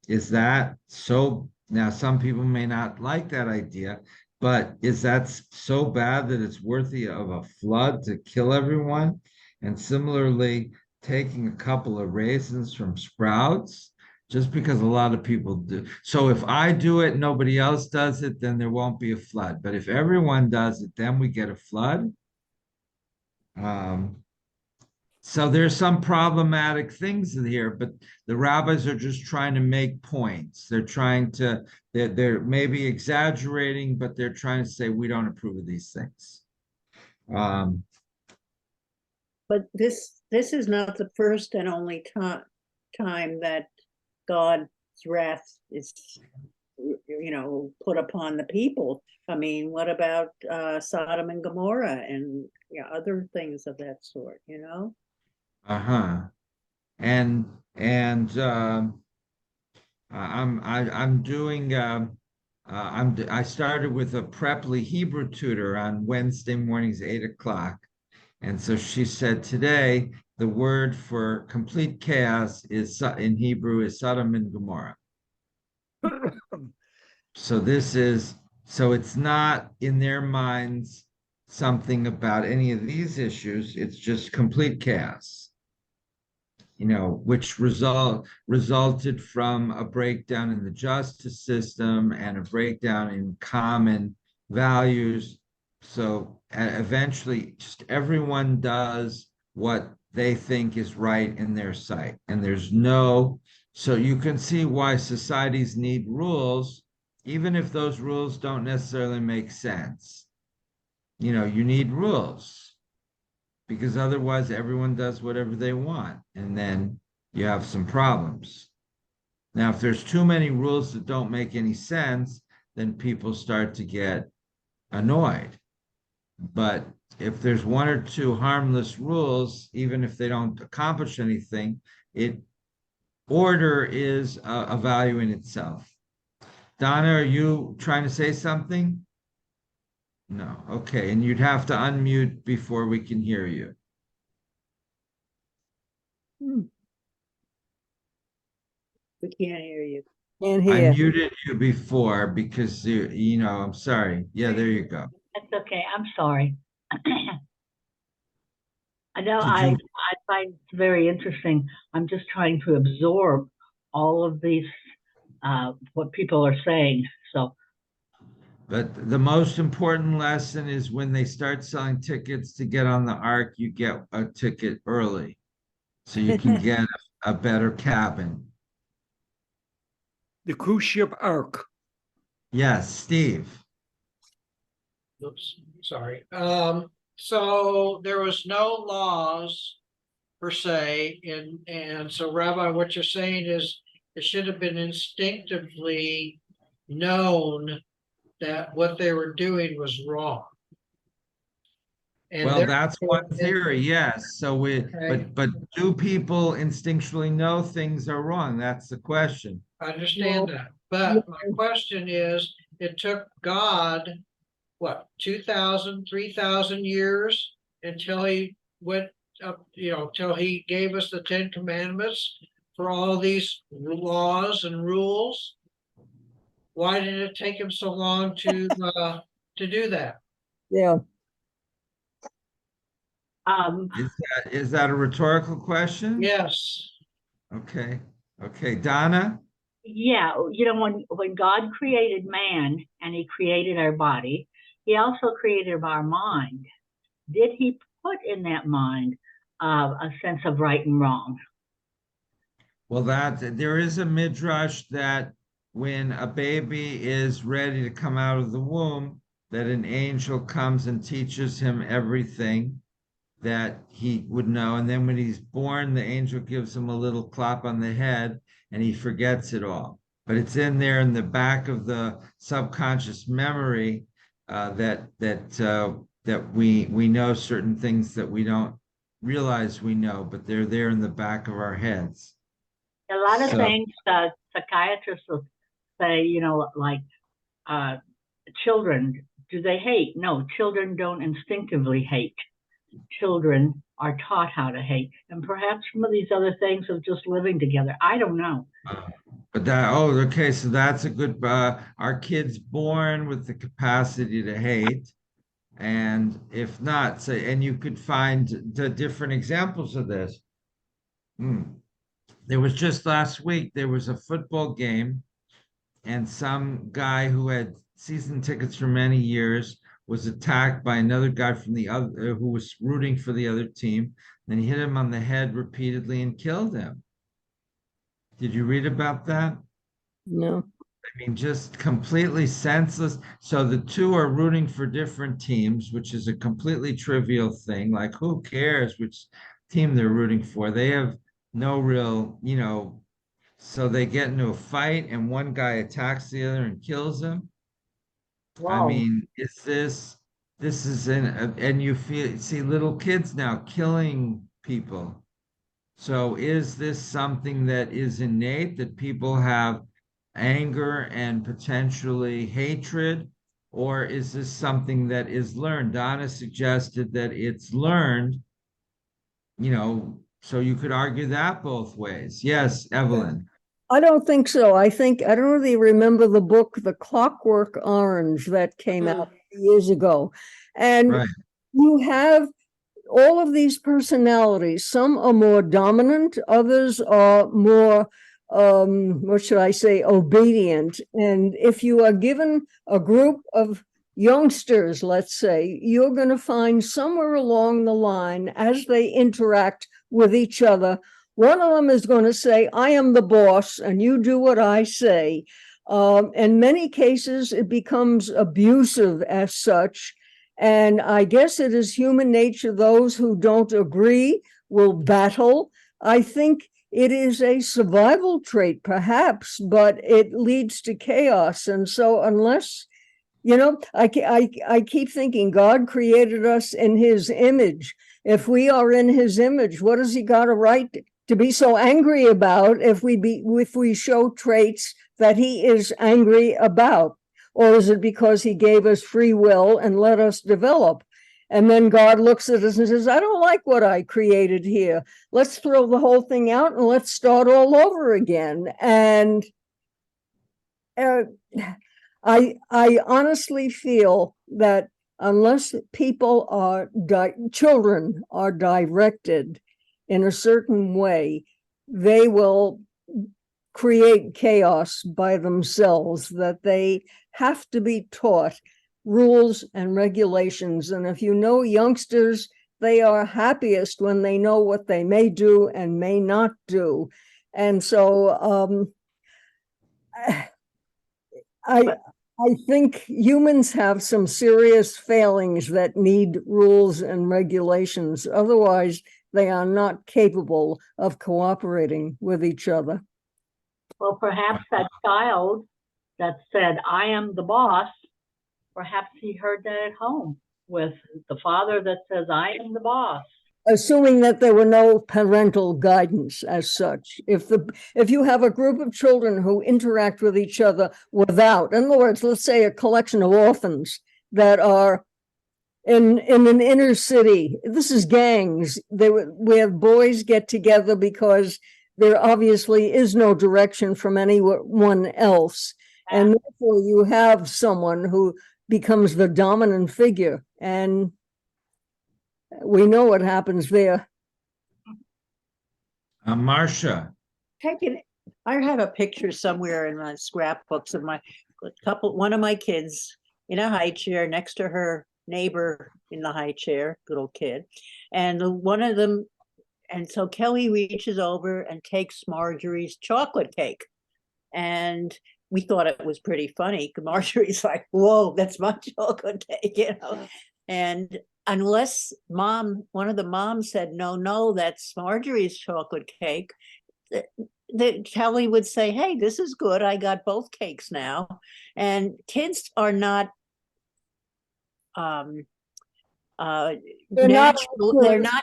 Is that so? Now, some people may not like that idea, but is that so bad that it's worthy of a flood to kill everyone? And similarly, taking a couple of raisins from Sprouts, just because a lot of people do. So if I do it, nobody else does it, then there won't be a flood. But if everyone does it, then we get a flood. So there's some problematic things in here, but the rabbis are just trying to make points. They're maybe exaggerating, but they're trying to say we don't approve of these things. But this is not the first and only time that God's wrath is, put upon the people. I mean, what about Sodom and Gomorrah and other things of that sort? Uh-huh. And I'm doing I started with a Preply Hebrew tutor on Wednesday mornings 8 o'clock. And so she said today the word for complete chaos is in Hebrew is Sodom and Gomorrah. So it's not in their minds something about any of these issues. It's just complete chaos, which resulted from a breakdown in the justice system and a breakdown in common values. So eventually just everyone does what they think is right in their sight. And so you can see why societies need rules, even if those rules don't necessarily make sense. You need rules because otherwise everyone does whatever they want. And then you have some problems. Now, if there's too many rules that don't make any sense, then people start to get annoyed. But if there's one or two harmless rules, even if they don't accomplish anything, order is a value in itself. Donna, are you trying to say something? No. Okay. And you'd have to unmute before we can hear you. We can't hear you. And I here, muted you before because I'm sorry. Yeah, there you go. That's okay. I'm sorry. I know Did I you- find it very interesting. I'm just trying to absorb all of these, what people are saying. So, But the most important lesson is when they start selling tickets to get on the ark, you get a ticket early. So you can get a better cabin. The cruise ship Ark. Yes, Steve. Oops, sorry. So there was no laws per se, and so Rabbi, what you're saying is it should have been instinctively known that what they were doing was wrong. And Well, that's therefore- one theory, yes. So Okay. but do people instinctually know things are wrong? That's the question. I understand that, but my question is, it took God, what, 2,000, 3,000 years until he went up, till he gave us the Ten Commandments for all these laws and rules? Why did it take him so long to do that? yeah. Is that a rhetorical question? Yes, Okay. Okay, Donna? yeah, when God created man and he created our body, he also created our mind. Did he put in that mind a sense of right and wrong? Well, there is a midrash that when a baby is ready to come out of the womb, that an angel comes and teaches him everything that he would know. And then when he's born, the angel gives him a little clap on the head and he forgets it all. But it's in there in the back of the subconscious memory that we know certain things that we don't realize we know, but they're there in the back of our heads. A lot of So- things psychiatrists will say, like children, do they hate? No, children don't instinctively hate. Children are taught how to hate. And perhaps some of these other things of just living together. I don't know. But okay, so that's a good, are kids born with the capacity to hate? And if not, say, and you could find the different examples of this. There was just last week, there was a football game and some guy who had season tickets for many years was attacked by another guy from the other who was rooting for the other team. Then he hit him on the head repeatedly and killed him. Did you read about that? No. I mean, just completely senseless. So the two are rooting for different teams, which is a completely trivial thing. Like, who cares which team they're rooting for? They have no real, so they get into a fight and one guy attacks the other and kills him. Wow. I mean, this is and you see little kids now killing people. So is this something that is innate, that people have anger and potentially hatred, or is this something that is learned? Donna suggested that it's learned, so you could argue that both ways. Yes, Evelyn. I don't think so. I don't really remember the book, The Clockwork Orange, that came out years ago. And Right. you have all of these personalities. Some are more dominant, others are more, what should I say, obedient. And if you are given a group of youngsters, let's say, you're going to find somewhere along the line as they interact with each other, one of them is going to say, I am the boss and you do what I say. In many cases, it becomes abusive as such. And I guess it is human nature. Those who don't agree will battle. I think it is a survival trait, perhaps, but it leads to chaos. And so unless, I keep thinking God created us in his image. If we are in his image, what has he got a right to be so angry about if we show traits that he is angry about? Or is it because he gave us free will and let us develop? And then God looks at us and says, I don't like what I created here. Let's throw the whole thing out and let's start all over again. And I honestly feel that unless children are directed in a certain way, they will create chaos by themselves, that they have to be taught rules and regulations. And if you know youngsters, they are happiest when they know what they may do and may not do. And so I think humans have some serious failings that need rules and regulations. Otherwise, they are not capable of cooperating with each other. Well, perhaps that child that said, I am the boss, perhaps he heard that at home with the father that says, I am the boss. Assuming that there were no parental guidance as such. If you have a group of children who interact with each other without, in other words, let's say a collection of orphans that are in an inner city, this is gangs, where boys get together because there obviously is no direction from anyone else. And therefore you have someone who becomes the dominant figure, and we know what happens there. Marcia. I have a picture somewhere in my scrapbooks of one of my kids in a high chair next to her neighbor in the high chair, little kid. And one of them, and so Kelly reaches over and takes Marjorie's chocolate cake. And we thought it was pretty funny. Marjorie's like, whoa, that's my chocolate cake, And unless one of the moms said, no, that's Marjorie's chocolate cake, Kelly would say, hey, this is good. I got both cakes now. And kids are not they're not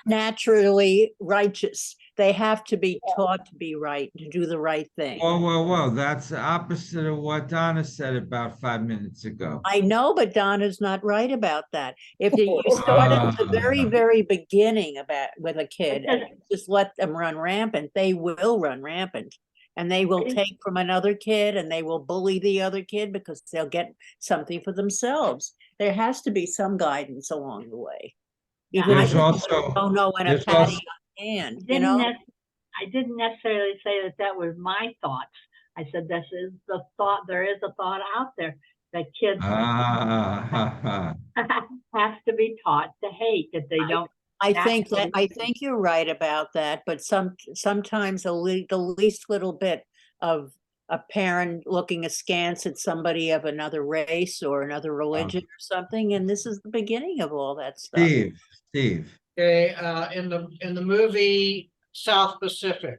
naturally righteous. They have to be taught to be right, to do the right thing. Whoa. That's the opposite of what Donna said about 5 minutes ago. I know, but Donna's not right about that. If you start at the very, very beginning with a kid and just let them run rampant, they will run rampant. And they will take from another kid and they will bully the other kid because they'll get something for themselves. There has to be some guidance along the way. Even There's also don't know when a patty on the hand, I didn't necessarily say that was my thoughts. I said this is the thought. There is a thought out there that kids have to be taught to hate, that they don't. I think you're right about that, but sometimes the least little bit of a parent looking askance at somebody of another race or another religion or something, and this is the beginning of all that stuff. Steve. Okay, in the movie South Pacific,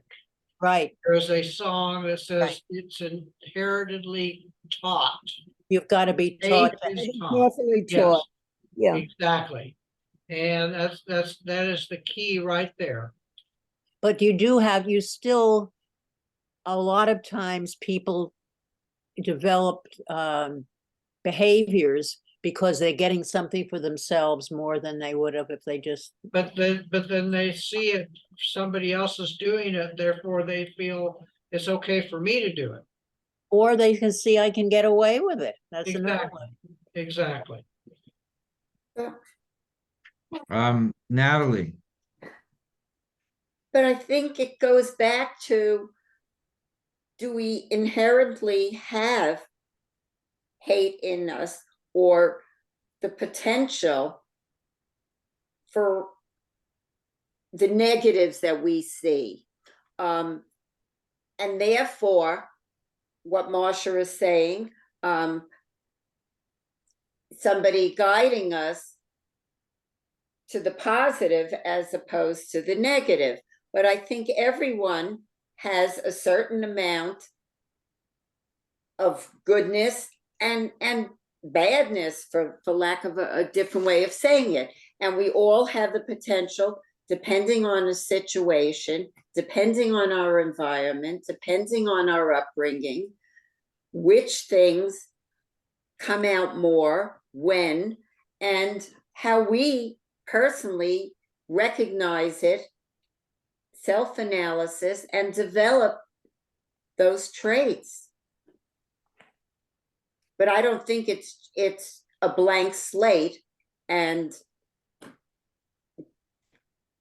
right, there's a song that says it's inheritedly taught. You've got to be taught. Carefully taught. Yeah, exactly. And that is the key right there. But you still, a lot of times people develop behaviors because they're getting something for themselves more than they would have if they just. But then they see it, somebody else is doing it, therefore they feel it's okay for me to do it. Or they can see I can get away with it. That's another one. Exactly. Natalie. But I think it goes back to, do we inherently have hate in us or the potential for the negatives that we see? And therefore, what Marcia is saying, somebody guiding us to the positive as opposed to the negative. But I think everyone has a certain amount of goodness and badness, for lack of a different way of saying it. And we all have the potential, depending on the situation, depending on our environment, depending on our upbringing, which things come out more when, and how we personally recognize it, self-analysis, and develop those traits. But I don't think it's a blank slate, and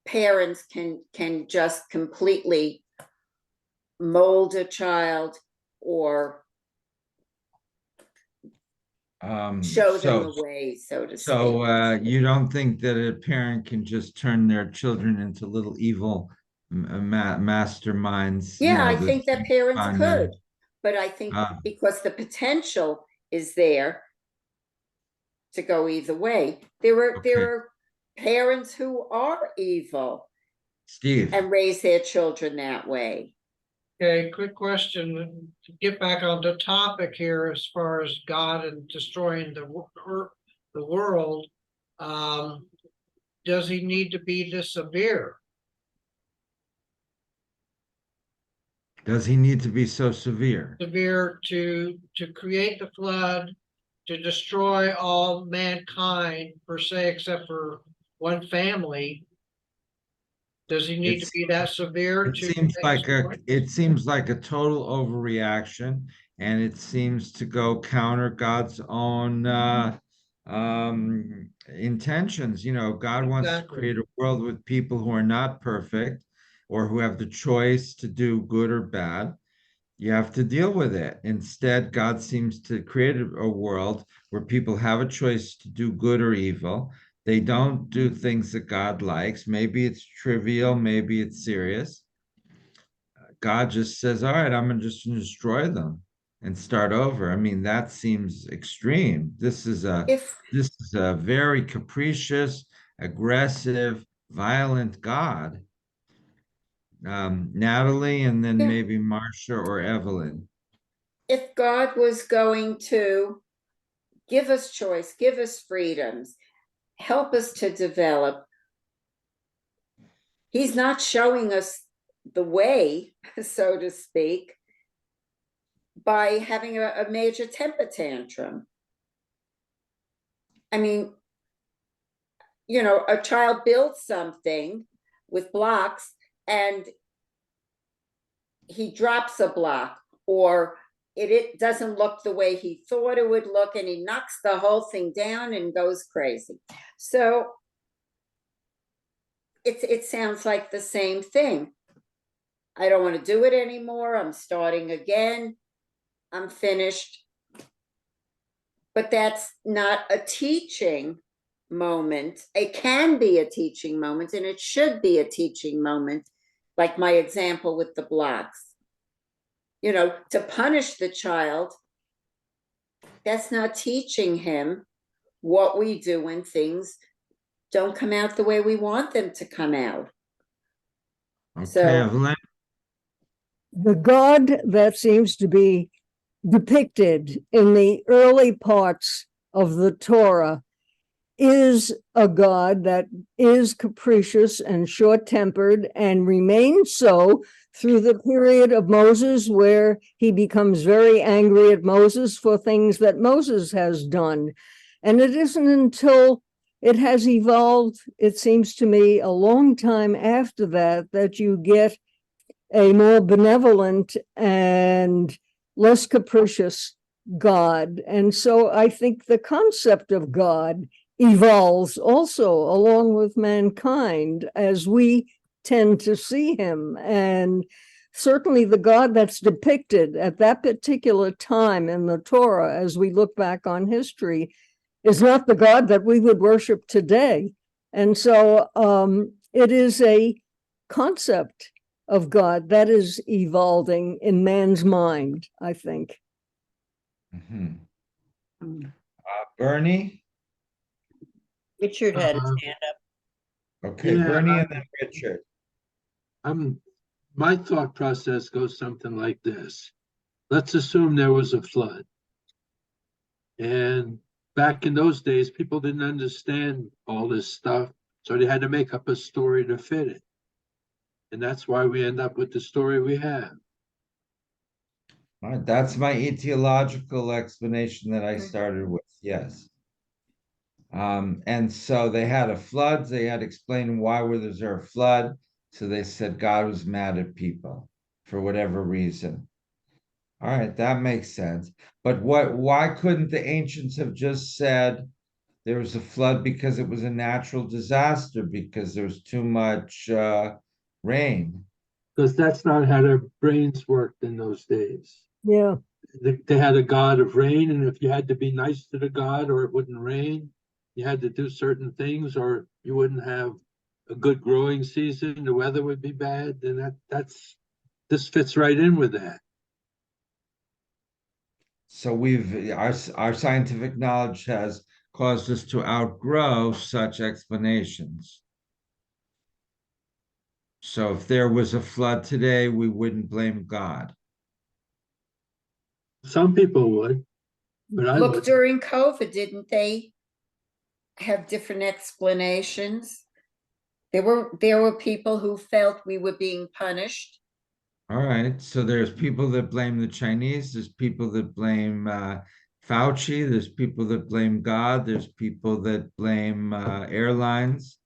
parents can just completely mold a child or show them the way, so to speak. So you don't think that a parent can just turn their children into little evil masterminds? Yeah, I think that parents could, but I think Ah. because the potential is there to go either way. There are parents who are evil Steve. and raise their children that way. Okay, quick question, to get back on the topic here as far as God and destroying the world. Does he need to be this severe? Does he need to be so severe? Severe to create the flood, to destroy all mankind per se, except for one family? Does he need to be that severe? It seems like a total overreaction, and it seems to go counter God's own intentions. You know, God wants to create a world with people who are not perfect or who have the choice to do good or bad. You have to deal with it. Instead, God seems to create a world where people have a choice to do good or evil. They don't do things that God likes. Maybe it's trivial, maybe it's serious. God just says, all right, I'm just going to destroy them and start over. I mean, that seems extreme. This is a very capricious, aggressive, violent God. Natalie, and then maybe Marcia or Evelyn. If God was going to give us choice, give us freedoms, help us to develop, he's not showing us the way, so to speak, by having a major temper tantrum. I mean, you know, a child builds something with blocks and he drops a block, or it doesn't look the way he thought it would look, and he knocks the whole thing down and goes crazy. So it sounds like the same thing. I don't want to do it anymore. I'm starting again. I'm finished. But that's not a teaching moment. It can be a teaching moment, and it should be a teaching moment, like my example with the blocks. You know, to punish the child, that's not teaching him what we do when things don't come out the way we want them to come out. Okay, Evelyn. The God that seems to be depicted in the early parts of the Torah is a God that is capricious and short-tempered and remains so through the period of Moses, where he becomes very angry at Moses for things that Moses has done. And it isn't until it has evolved, it seems to me, a long time after that, that you get a more benevolent and less capricious God. And so I think the concept of God evolves also along with mankind as we tend to see him. And certainly the God that's depicted at that particular time in the Torah, as we look back on history, is not the God that we would worship today. And so it is a concept of God that is evolving in man's mind, I think. Bernie? Richard had his hand up. Okay, Yeah, Bernie and then Richard. I'm my thought process goes something like this. Let's assume there was a flood. And back in those days, people didn't understand all this stuff, so they had to make up a story to fit it. And that's why we end up with the story we have. All right, that's my etiological explanation that I started with, yes. And so they had a flood, they had explained why was there a flood. So they said God was mad at people for whatever reason. All right, that makes sense. But why couldn't the ancients have just said there was a flood because it was a natural disaster, because there was too much rain? Because that's not how their brains worked in those days. Yeah. They had a god of rain, and if you had to be nice to the god or it wouldn't rain, you had to do certain things or you wouldn't have a good growing season, the weather would be bad, and this fits right in with that. So our scientific knowledge has caused us to outgrow such explanations. So if there was a flood today, we wouldn't blame God. Some people would, but I Look, would. during COVID, didn't they have different explanations? There were people who felt we were being punished. All right, so there's people that blame the Chinese, there's people that blame Fauci, there's people that blame God, there's people that blame airlines,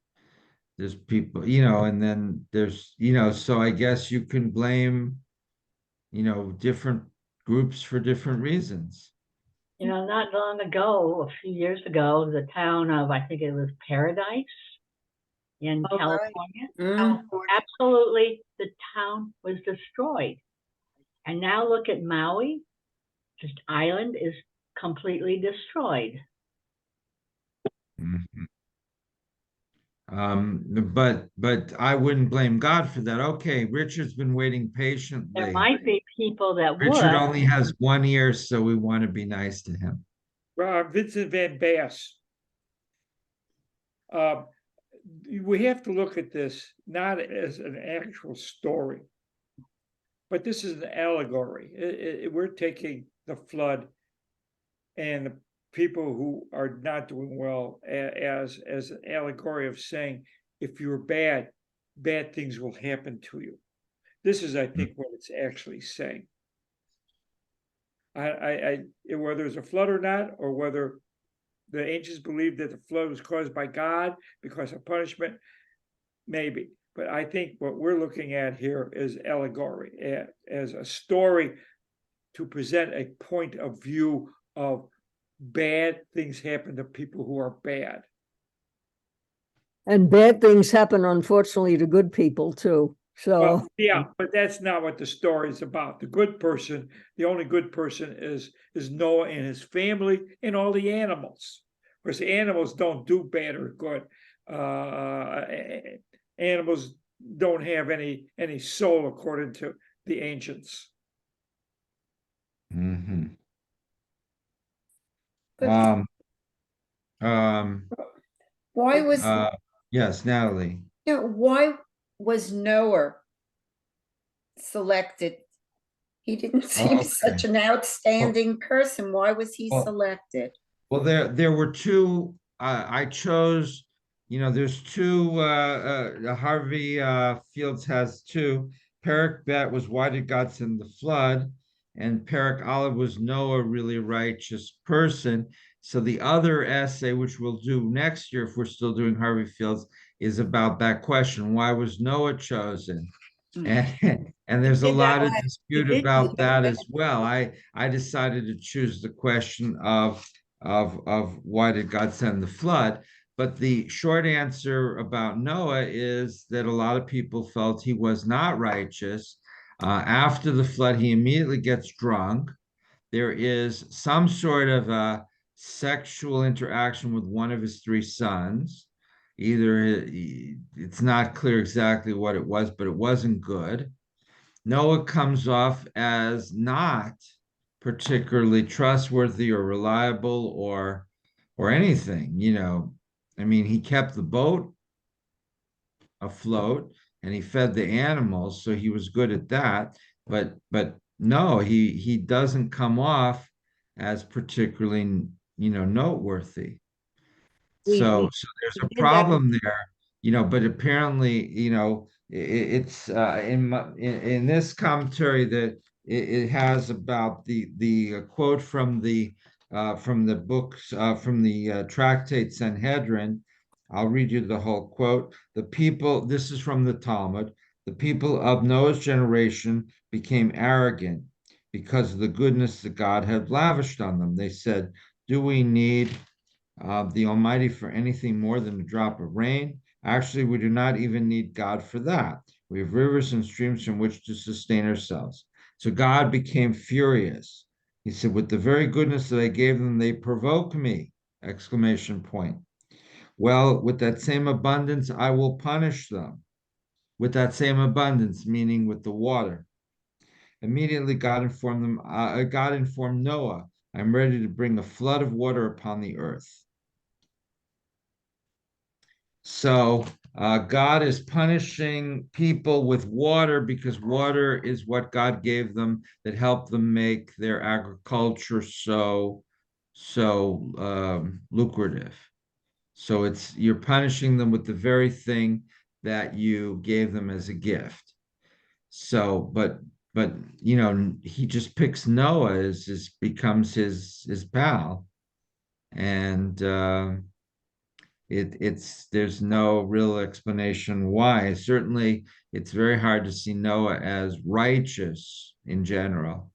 there's people, and then there's, so I guess you can blame, different groups for different reasons. Not long ago, a few years ago, the town of, I think it was Paradise in California. Mm. Absolutely, the town was destroyed. And now look at Maui, just island is completely destroyed. Mhm. But I wouldn't blame God for that. Okay, Richard's been waiting There patiently. might be people that Richard would. only has 1 ear, so we want to be nice to him. Vincent Van Bass. We have to look at this not as an actual story, but this is an allegory. We're taking the flood and the people who are not doing well as an allegory of saying, if you're bad things will happen to you. This is, I think, what it's actually saying. I whether it's a flood or not, or whether the ancients believed that the flood was caused by God because of punishment, maybe. But I think what we're looking at here is allegory, as a story to present a point of view of bad things happen to people who are bad. And bad things happen, unfortunately, to good people too. So well, yeah, but that's not what the story is about. The good person, the only good person is Noah and his family and all the animals. Whereas the animals don't do bad or good. Animals don't have any soul according to the ancients. Mm-hmm. Why was yes, Natalie. why was Noah selected? He didn't seem such an outstanding person. Why was he selected? Well, there were two. I chose. There's two. Harvey Fields has two. Perek Bet was why did God send the flood, and Perek Olive was Noah really a righteous person. So the other essay, which we'll do next year if we're still doing Harvey Fields, is about that question: why was Noah chosen? And there's a lot of dispute about that as well. I decided to choose the question of why did God send the flood? But the short answer about Noah is that a lot of people felt he was not righteous. After the flood, he immediately gets drunk. There is some sort of a sexual interaction with one of his three sons. Either it's not clear exactly what it was, but it wasn't good. Noah comes off as not particularly trustworthy or reliable or anything. I mean, he kept the boat afloat. and he fed the animals, so he was good at that. But no, he doesn't come off as particularly, noteworthy. So there's we a did have, problem there, but apparently, it's in this commentary that it has about the quote from the books from the tractate Sanhedrin. I'll read you the whole quote. This is from the Talmud. The people of Noah's generation became arrogant because of the goodness that God had lavished on them. They said, "Do we need the Almighty for anything more than a drop of rain? Actually, we do not even need God for that. We have rivers and streams from which to sustain ourselves." So God became furious. He said, "With the very goodness that I gave them, they provoke me!" Exclamation point. Well, with that same abundance, I will punish them. With that same abundance, meaning with the water. Immediately, God informed Noah, "I'm ready to bring a flood of water upon the earth." So God is punishing people with water because water is what God gave them that helped them make their agriculture so lucrative. So you're punishing them with the very thing that you gave them as a gift. So, but he just picks Noah as becomes his pal, and there's no real explanation why. Certainly, it's very hard to see Noah as righteous in general.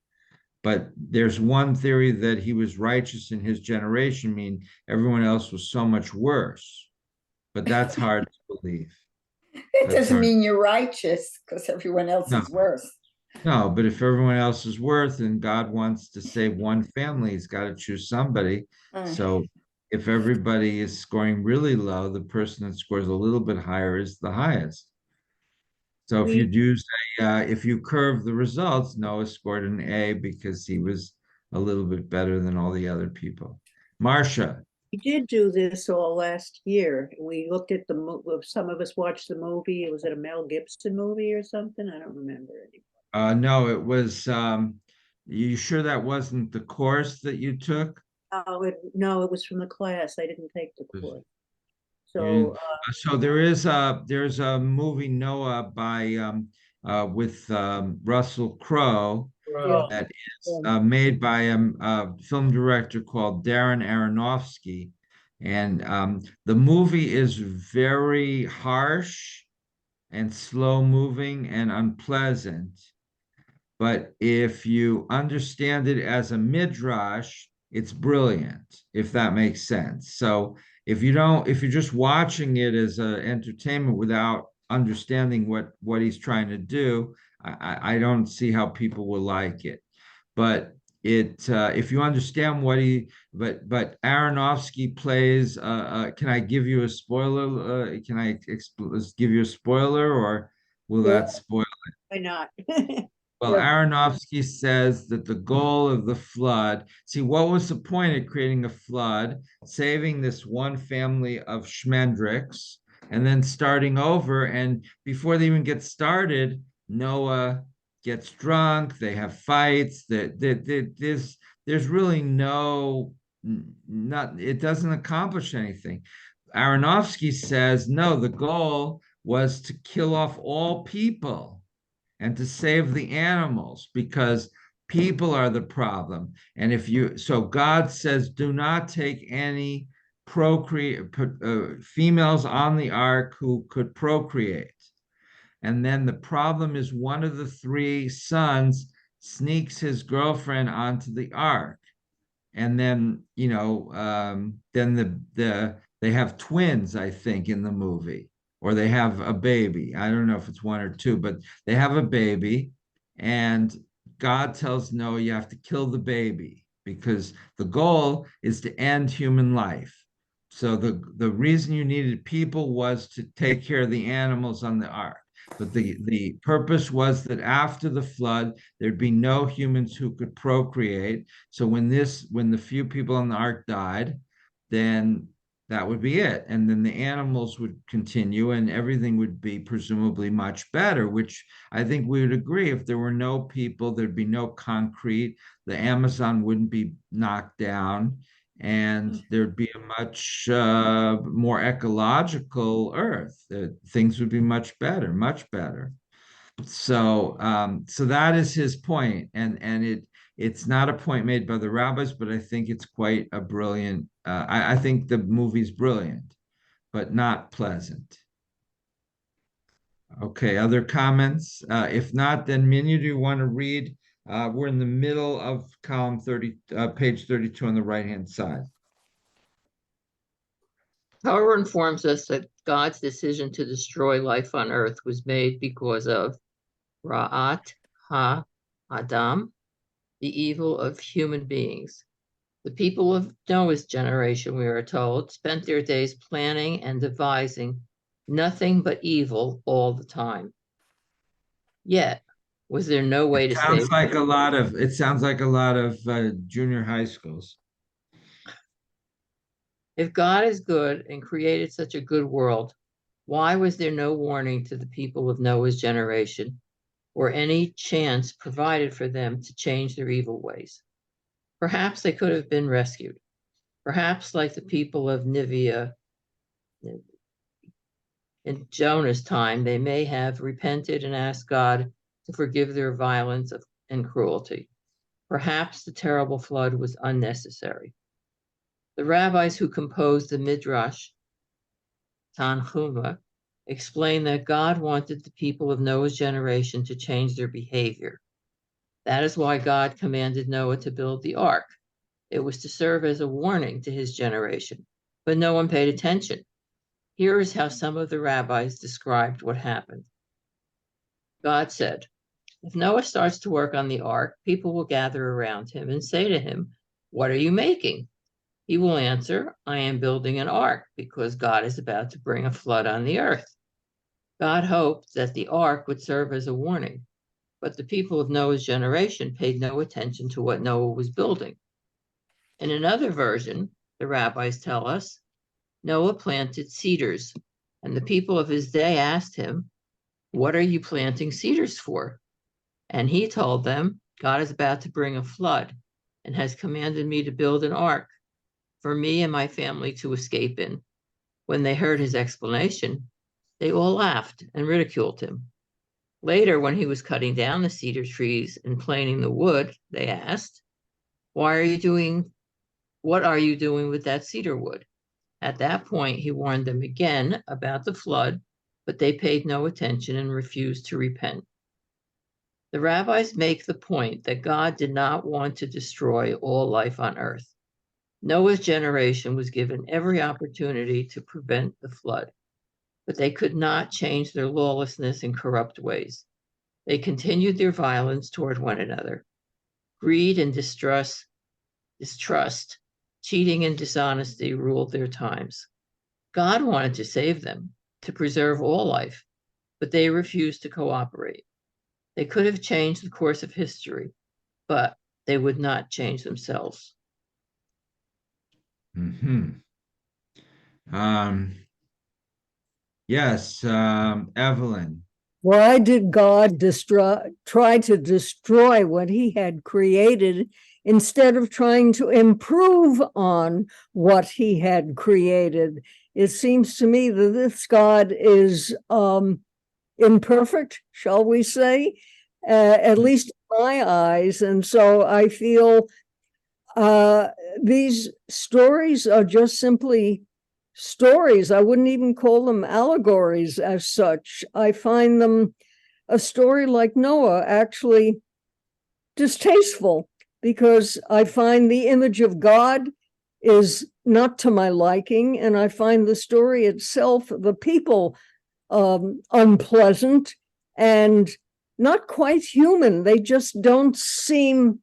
But there's one theory that he was righteous in his generation, mean everyone else was so much worse. But that's hard to believe. It That's doesn't hard. mean you're righteous because everyone else No, is worse. no, but if everyone else is worth and God wants to save one family, he's got to choose somebody. Uh, So if everybody is scoring really low, the person that scores a little bit higher is the highest. So we if you curve the results, Noah scored an A because he was a little bit better than all the other people. Marcia. We did do this all last year. We looked at the movie. Some of us watched the movie. Was it a Mel Gibson movie or something? I don't remember anymore. No, it was, you sure that wasn't the course that you took? Oh, no, it was from the class. I didn't take the course. You- So So there's a movie Noah by with Russell Crowe yeah, that is made by a film director called Darren Aronofsky, and the movie is very harsh and slow moving and unpleasant. But if you understand it as a midrash, it's brilliant, if that makes sense. So if you're just watching it as an entertainment without understanding what he's trying to do, I don't see how people will like it. But if you understand but Aronofsky plays. Can I give you a spoiler? Can I give you a spoiler, or will yeah, that spoil? why not? Well, Aronofsky says that the goal of the flood, see, what was the point of creating a flood, saving this one family of Schmendricks, and then starting over? And before they even get started, Noah gets drunk, they have fights, there's really it doesn't accomplish anything. Aronofsky says, no, the goal was to kill off all people and to save the animals because people are the problem. And so God says, do not take any females on the ark who could procreate. And then the problem is one of the three sons sneaks his girlfriend onto the ark. And then, then they have twins, I think, in the movie, or they have a baby. I don't know if it's one or two, but they have a baby, and God tells Noah, you have to kill the baby because the goal is to end human life. So the reason you needed people was to take care of the animals on the ark. But the purpose was that after the flood, there'd be no humans who could procreate. So when the few people on the ark died, then that would be it. And then the animals would continue and everything would be presumably much better, which I think we would agree. If there were no people, there'd be no concrete, the Amazon wouldn't be knocked down, and there'd be a much more ecological earth. Things would be much better, much better. So so that is his point, and it's not a point made by the rabbis, but I think it's quite a brilliant. I think the movie's brilliant, but not pleasant. Okay, other comments? If not, then Minya, do you want to read? We're in the middle of column 30, page 32 on the right-hand side. Torah informs us that God's decision to destroy life on earth was made because of Ra'at ha-Adam, the evil of human beings. The people of Noah's generation, we are told, spent their days planning and devising nothing but evil all the time. Yet, was there no way to Sounds save like them? it sounds like a lot of junior high schools. If God is good and created such a good world, why was there no warning to the people of Noah's generation or any chance provided for them to change their evil ways? Perhaps they could have been rescued. Perhaps, like the people of Nineveh in Jonah's time, they may have repented and asked God to forgive their violence and cruelty. Perhaps the terrible flood was unnecessary. The rabbis who composed the Midrash Tanhuma explain that God wanted the people of Noah's generation to change their behavior. That is why God commanded Noah to build the ark. It was to serve as a warning to his generation, but no one paid attention. Here is how some of the rabbis described what happened. God said, if Noah starts to work on the ark, people will gather around him and say to him, what are you making? He will answer, I am building an ark because God is about to bring a flood on the earth. God hoped that the ark would serve as a warning, but the people of Noah's generation paid no attention to what Noah was building. In another version, the rabbis tell us, Noah planted cedars, and the people of his day asked him, what are you planting cedars for? And he told them, God is about to bring a flood and has commanded me to build an ark for me and my family to escape in. When they heard his explanation, they all laughed and ridiculed him. Later, when he was cutting down the cedar trees and planing the wood, they asked, what are you doing with that cedar wood? At that point, he warned them again about the flood, but they paid no attention and refused to repent. The rabbis make the point that God did not want to destroy all life on earth. Noah's generation was given every opportunity to prevent the flood, but they could not change their lawlessness and corrupt ways. They continued their violence toward one another. Greed and distrust, cheating and dishonesty ruled their times. God wanted to save them, to preserve all life, but they refused to cooperate. They could have changed the course of history, but they would not change themselves. Yes, Evelyn. Why did God try to destroy what he had created instead of trying to improve on what he had created? It seems to me that this God is imperfect, shall we say, at least in my eyes. And so I feel these stories are just simply stories. I wouldn't even call them allegories as such. I find them, a story like Noah, actually distasteful, because I find the image of God is not to my liking, and I find the story itself, the people, unpleasant and not quite human. They just don't seem,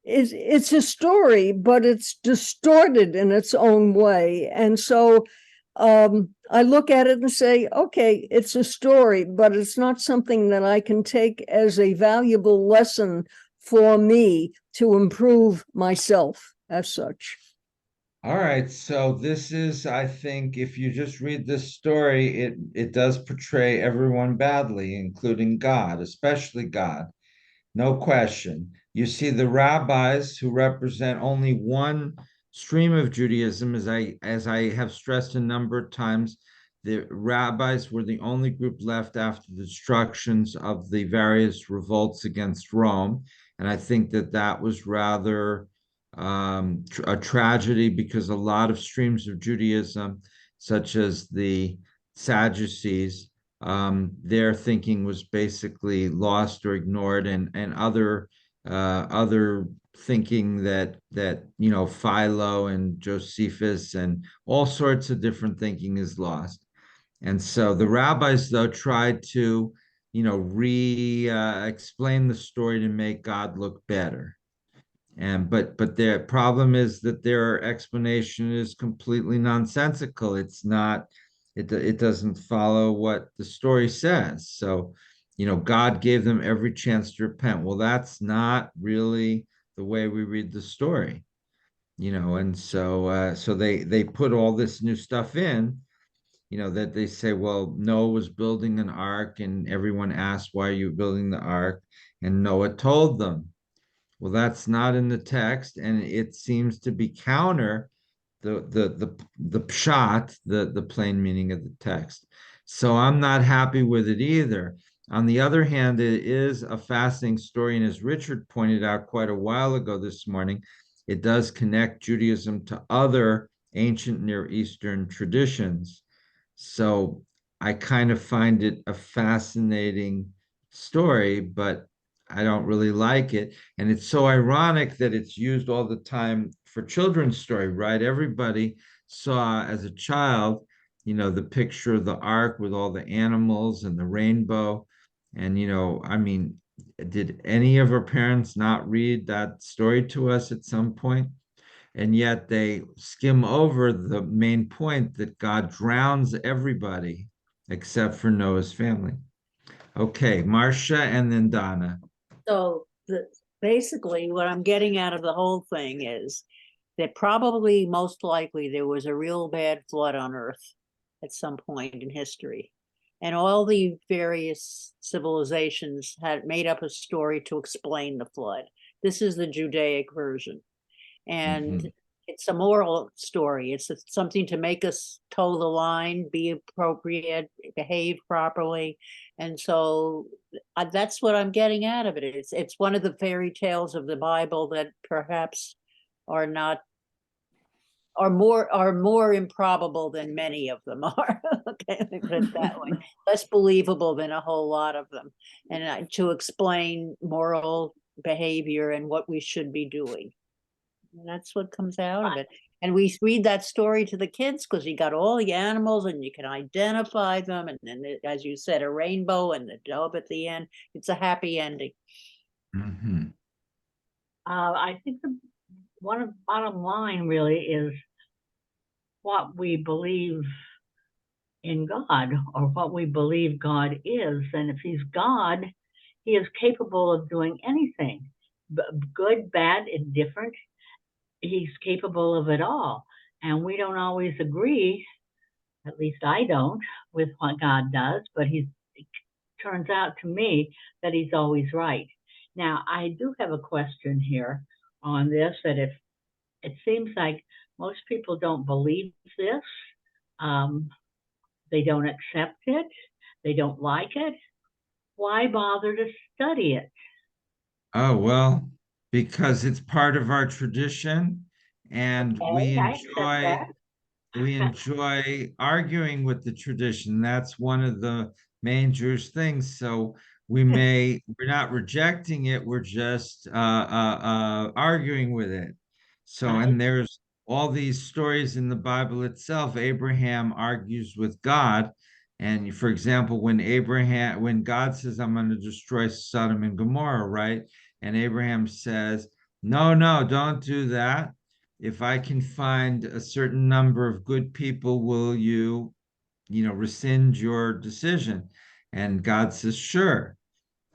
it's a story, but it's distorted in its own way. And so I look at it and say, okay, it's a story, but it's not something that I can take as a valuable lesson for me to improve myself as such. All right, so this is, I think, if you just read this story, it does portray everyone badly, including God, especially God. No question. You see the rabbis who represent only one stream of Judaism, as I have stressed a number of times, the rabbis were the only group left after the destructions of the various revolts against Rome. And I think that that was rather a tragedy because a lot of streams of Judaism, such as the Sadducees, their thinking was basically lost or ignored, and other thinking that Philo and Josephus and all sorts of different thinking is lost. And so the rabbis, though, tried to explain the story to make God look better. And but the problem is that their explanation is completely nonsensical. It's not, it doesn't follow what the story says. So, God gave them every chance to repent. Well, that's not really the way we read the story, and so they put all this new stuff in, that they say, well, Noah was building an ark, and everyone asked, why are you building the ark? And Noah told them. Well, that's not in the text, and it seems to be counter the pshat, the plain meaning of the text. So I'm not happy with it either. On the other hand, it is a fascinating story, and as Richard pointed out quite a while ago this morning, it does connect Judaism to other ancient Near Eastern traditions. So I kind of find it a fascinating story, but I don't really like it. And it's so ironic that it's used all the time for children's story, right? Everybody saw as a child, the picture of the ark with all the animals and the rainbow. And, I mean, did any of our parents not read that story to us at some point? And yet they skim over the main point that God drowns everybody except for Noah's family. Okay, Marcia and then Donna. So basically what I'm getting out of the whole thing is that probably most likely there was a real bad flood on Earth at some point in history. And all the various civilizations had made up a story to explain the flood. This is the Judaic version. And Mhm. it's a moral story. It's something to make us toe the line, be appropriate, behave properly. And so that's what I'm getting out of it. It's one of the fairy tales of the Bible that perhaps are not are more improbable than many of them are. Okay, let me put it that way. Less believable than a whole lot of them, and to explain moral behavior and what we should be doing. And that's what comes out of it. And we read that story to the kids because you got all the animals and you can identify them. And then, as you said, a rainbow and the dove at the end. It's a happy ending. Mhm. I think the bottom line really is what we believe in God, or what we believe God is. And if he's God, he is capable of doing anything, good, bad, indifferent. He's capable of it all. And we don't always agree, at least I don't, with what God does, but it turns out to me that he's always right. Now, I do have a question here on this, that if it seems like most people don't believe this, they don't accept it, they don't like it, why bother to study it? Oh, well, because it's part of our tradition, and Okay, I accept that. we enjoy arguing with the tradition. That's one of the main Jewish things. So we're not rejecting it, we're just arguing with it. So, I and there's all these stories in the Bible itself. Abraham argues with God. And for example, when God says, I'm going to destroy Sodom and Gomorrah, right? And Abraham says, no, no, don't do that. If I can find a certain number of good people, will you rescind your decision? And God says, sure.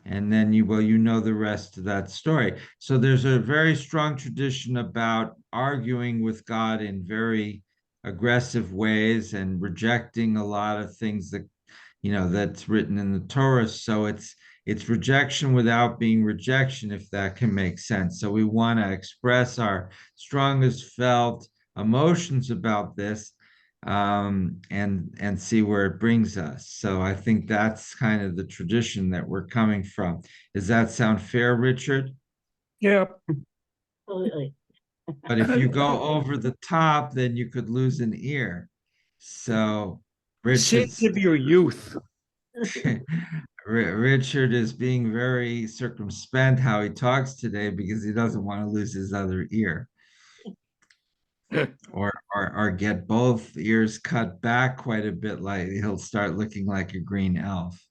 And then you know the rest of that story. So there's a very strong tradition about arguing with God in very aggressive ways and rejecting a lot of things that, that's written in the Torah. So it's rejection without being rejection, if that can make sense. So we want to express our strongest felt emotions about this, and see where it brings us. So I think that's kind of the tradition that we're coming from. Does that sound fair, Richard? Yeah. Absolutely. But if you go over the top, then you could lose an ear. So Sins of your youth. Richard is being very circumspect how he talks today because he doesn't want to lose his other ear. Or get both ears cut back quite a bit, like he'll start looking like a green elf.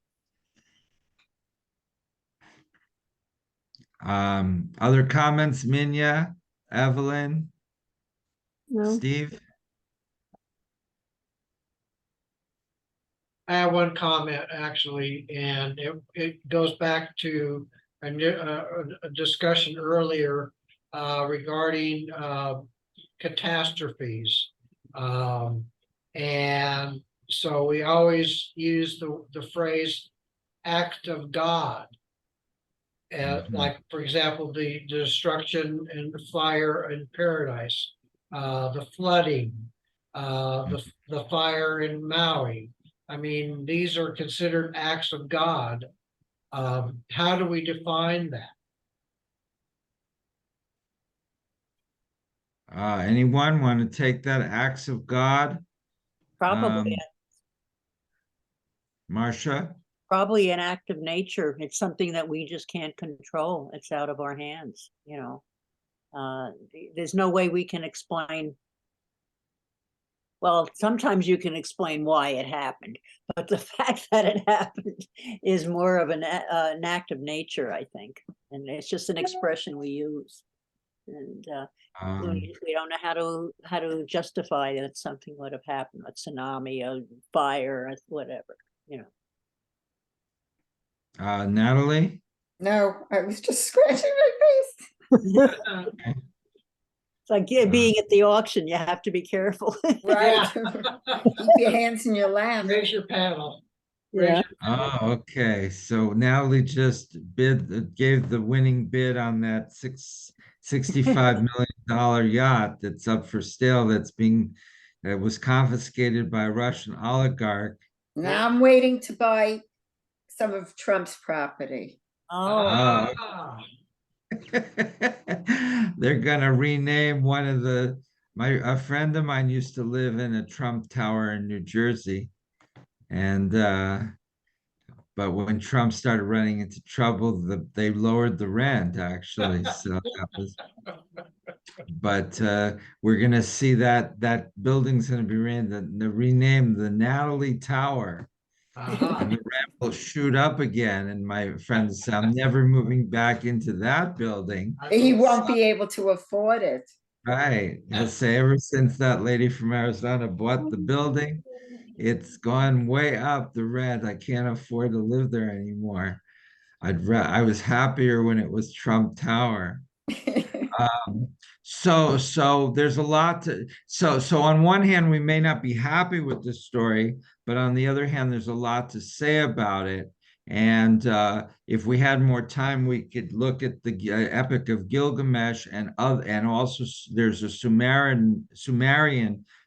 Other comments, Minya, Evelyn, No. Steve? I have one comment actually, and it goes back to a discussion earlier regarding catastrophes. And so we always use the phrase act of God. Like, for example, the destruction and the fire in paradise, the flooding, the fire in Maui. I mean, these are considered acts of God. How do we define that? Anyone want to take that? Acts of God? Probably, Marcia? probably an act of nature. It's something that we just can't control. It's out of our hands, you know. There's no way we can explain. Well, sometimes you can explain why it happened, but the fact that it happened is more of an act of nature, I think. And it's just an expression we use. And we don't know how to justify that something would have happened, a tsunami, a fire, whatever, you know. Natalie? No, I was just scratching my face. It's like being at the auction, you have to be careful. Right. Keep your hands in your lap. Raise your paddle. Yeah. Oh, okay. So Natalie just gave the winning bid on that $65 million yacht that's up for sale. That was confiscated by a Russian oligarch. Now I'm waiting to buy some of Trump's property. Oh, They're gonna rename one of a friend of mine used to live in a Trump tower in New Jersey. And but when Trump started running into trouble, they lowered the rent actually. So that was, but we're gonna see that building's gonna be renamed the Natalie Tower. And the rent will shoot up again. And my friend said, I'm never moving back into that building. He won't be able to afford it. Right. He'll say, ever since that lady from Arizona bought the building, it's gone way up the rent. I can't afford to live there anymore. I was happier when it was Trump Tower. So there's a lot so on one hand, we may not be happy with this story, but on the other hand, there's a lot to say about it. And if we had more time, we could look at the Epic of Gilgamesh and also there's a Sumerian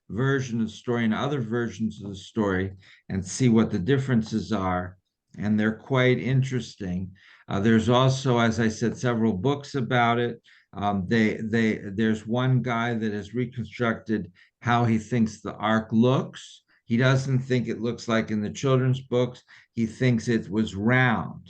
version of the story and other versions of the story and see what the differences are. And they're quite interesting. There's also, as I said, several books about it. There's one guy that has reconstructed how he thinks the ark looks. He doesn't think it looks like in the children's books. He thinks it was round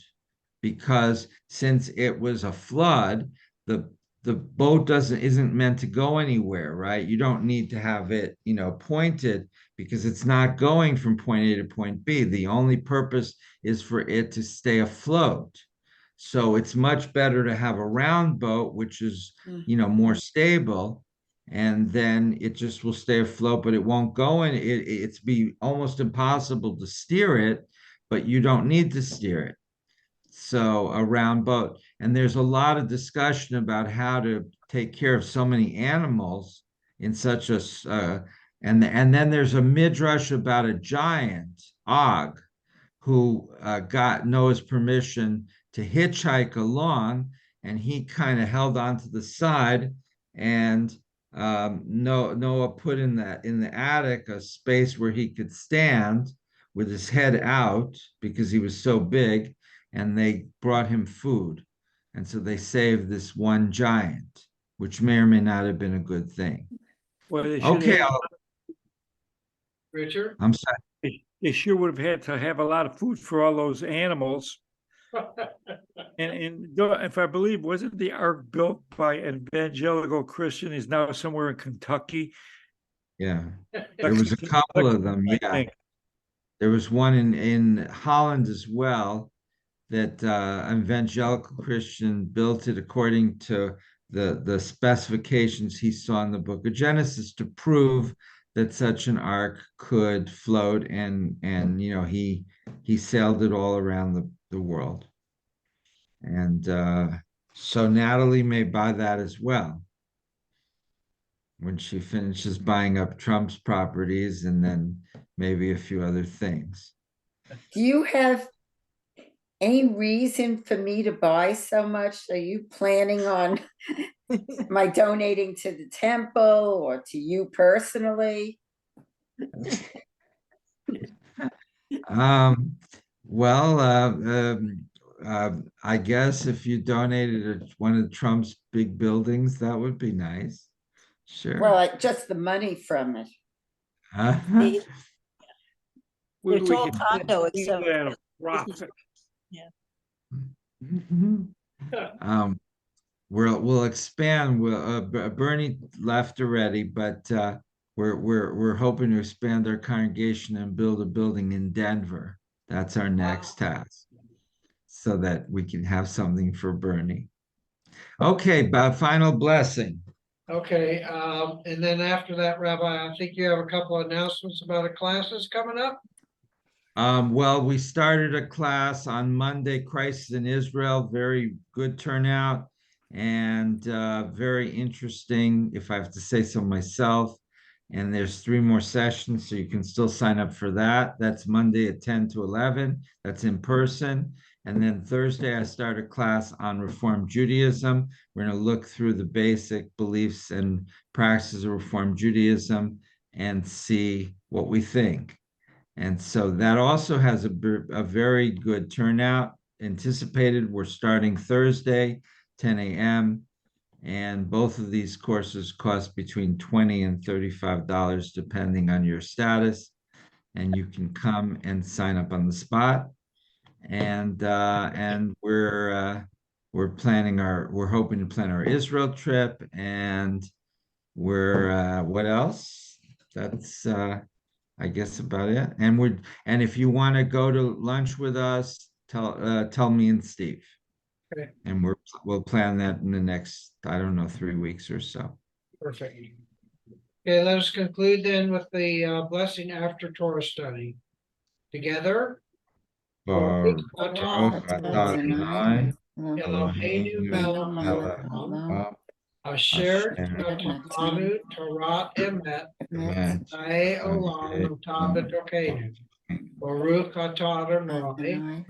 because since it was a flood, the boat isn't meant to go anywhere, right? You don't need to have it, pointed because it's not going from point A to point B. The only purpose is for it to stay afloat. So it's much better to have a round boat, which is, more stable, and then it just will stay afloat, but it won't go in. It's be almost impossible to steer it, but you don't need to steer it. So a round boat. And there's a lot of discussion about how to take care of so many animals in such a, and then there's a midrash about a giant, Og, who got Noah's permission to hitchhike along, and he kind of held onto the side, and Noah put in the attic a space where he could stand with his head out because he was so big, and they brought him food. And so they saved this one giant, which may or may not have been a good thing. Well, they should Okay, have, Richard? I'm sorry. they sure would have had to have a lot of food for all those animals. And if I believe, wasn't the ark built by an evangelical Christian? He's now somewhere in Kentucky. Yeah, there was a couple of them. I Yeah, think. there was one in Holland as well that an evangelical Christian built it according to the specifications he saw in the book of Genesis to prove that such an ark could float, and he sailed it all around the world. And so Natalie may buy that as well when she finishes buying up Trump's properties and then maybe a few other things. Do you have any reason for me to buy so much? Are you planning on my donating to the temple or to you personally? Well, I guess if you donated to one of Trump's big buildings, that would be nice. Sure. Well, just the money from it. See, We It's all can condo see except that a profit. We'll expand. Bernie left already, but we're hoping to expand our congregation and build a building in Denver. That's our next task, so that we can have something for Bernie. Okay, final blessing. Okay, and then after that, Rabbi, I think you have a couple of announcements about the classes coming up. Well, we started a class on Monday, Christ in Israel, very good turnout and very interesting, if I have to say so myself. And there's 3 more sessions, so you can still sign up for that. That's Monday at 10 to 11. That's in person. And then Thursday, I start a class on Reform Judaism. We're going to look through the basic beliefs and practices of Reform Judaism and see what we think. And so that also has a very good turnout anticipated. We're starting Thursday, 10 a.m. And both of these courses cost between $20 and $35, depending on your status. And you can come and sign up on the spot. And we're hoping to plan our Israel trip. And we're what else? That's I guess about it. And if you want to go to lunch with us, tell me and Steve. Okay. And we'll plan that in the next, I don't know, 3 weeks or so. Perfect. Okay, let us conclude then with the blessing after Torah study. Together. Baruch atah Adonai Eloheinu melech haolam Asher natan Torah emet Ay olam notam b'torkeinu. Baruch atah Adonai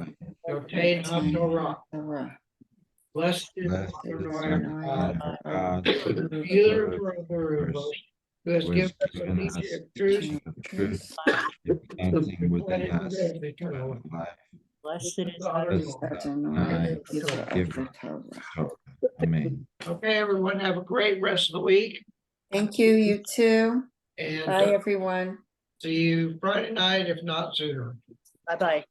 Notain haTorah. Blessed is Adonai our God, healer of our burials, who has given us a teaching of truth, planting within us life. blessed is Adonai, giver of Torah. Amen. Okay, everyone, have a great rest of the week. Thank you, you too. And Bye, everyone. see you Friday night, if not sooner. Bye-bye.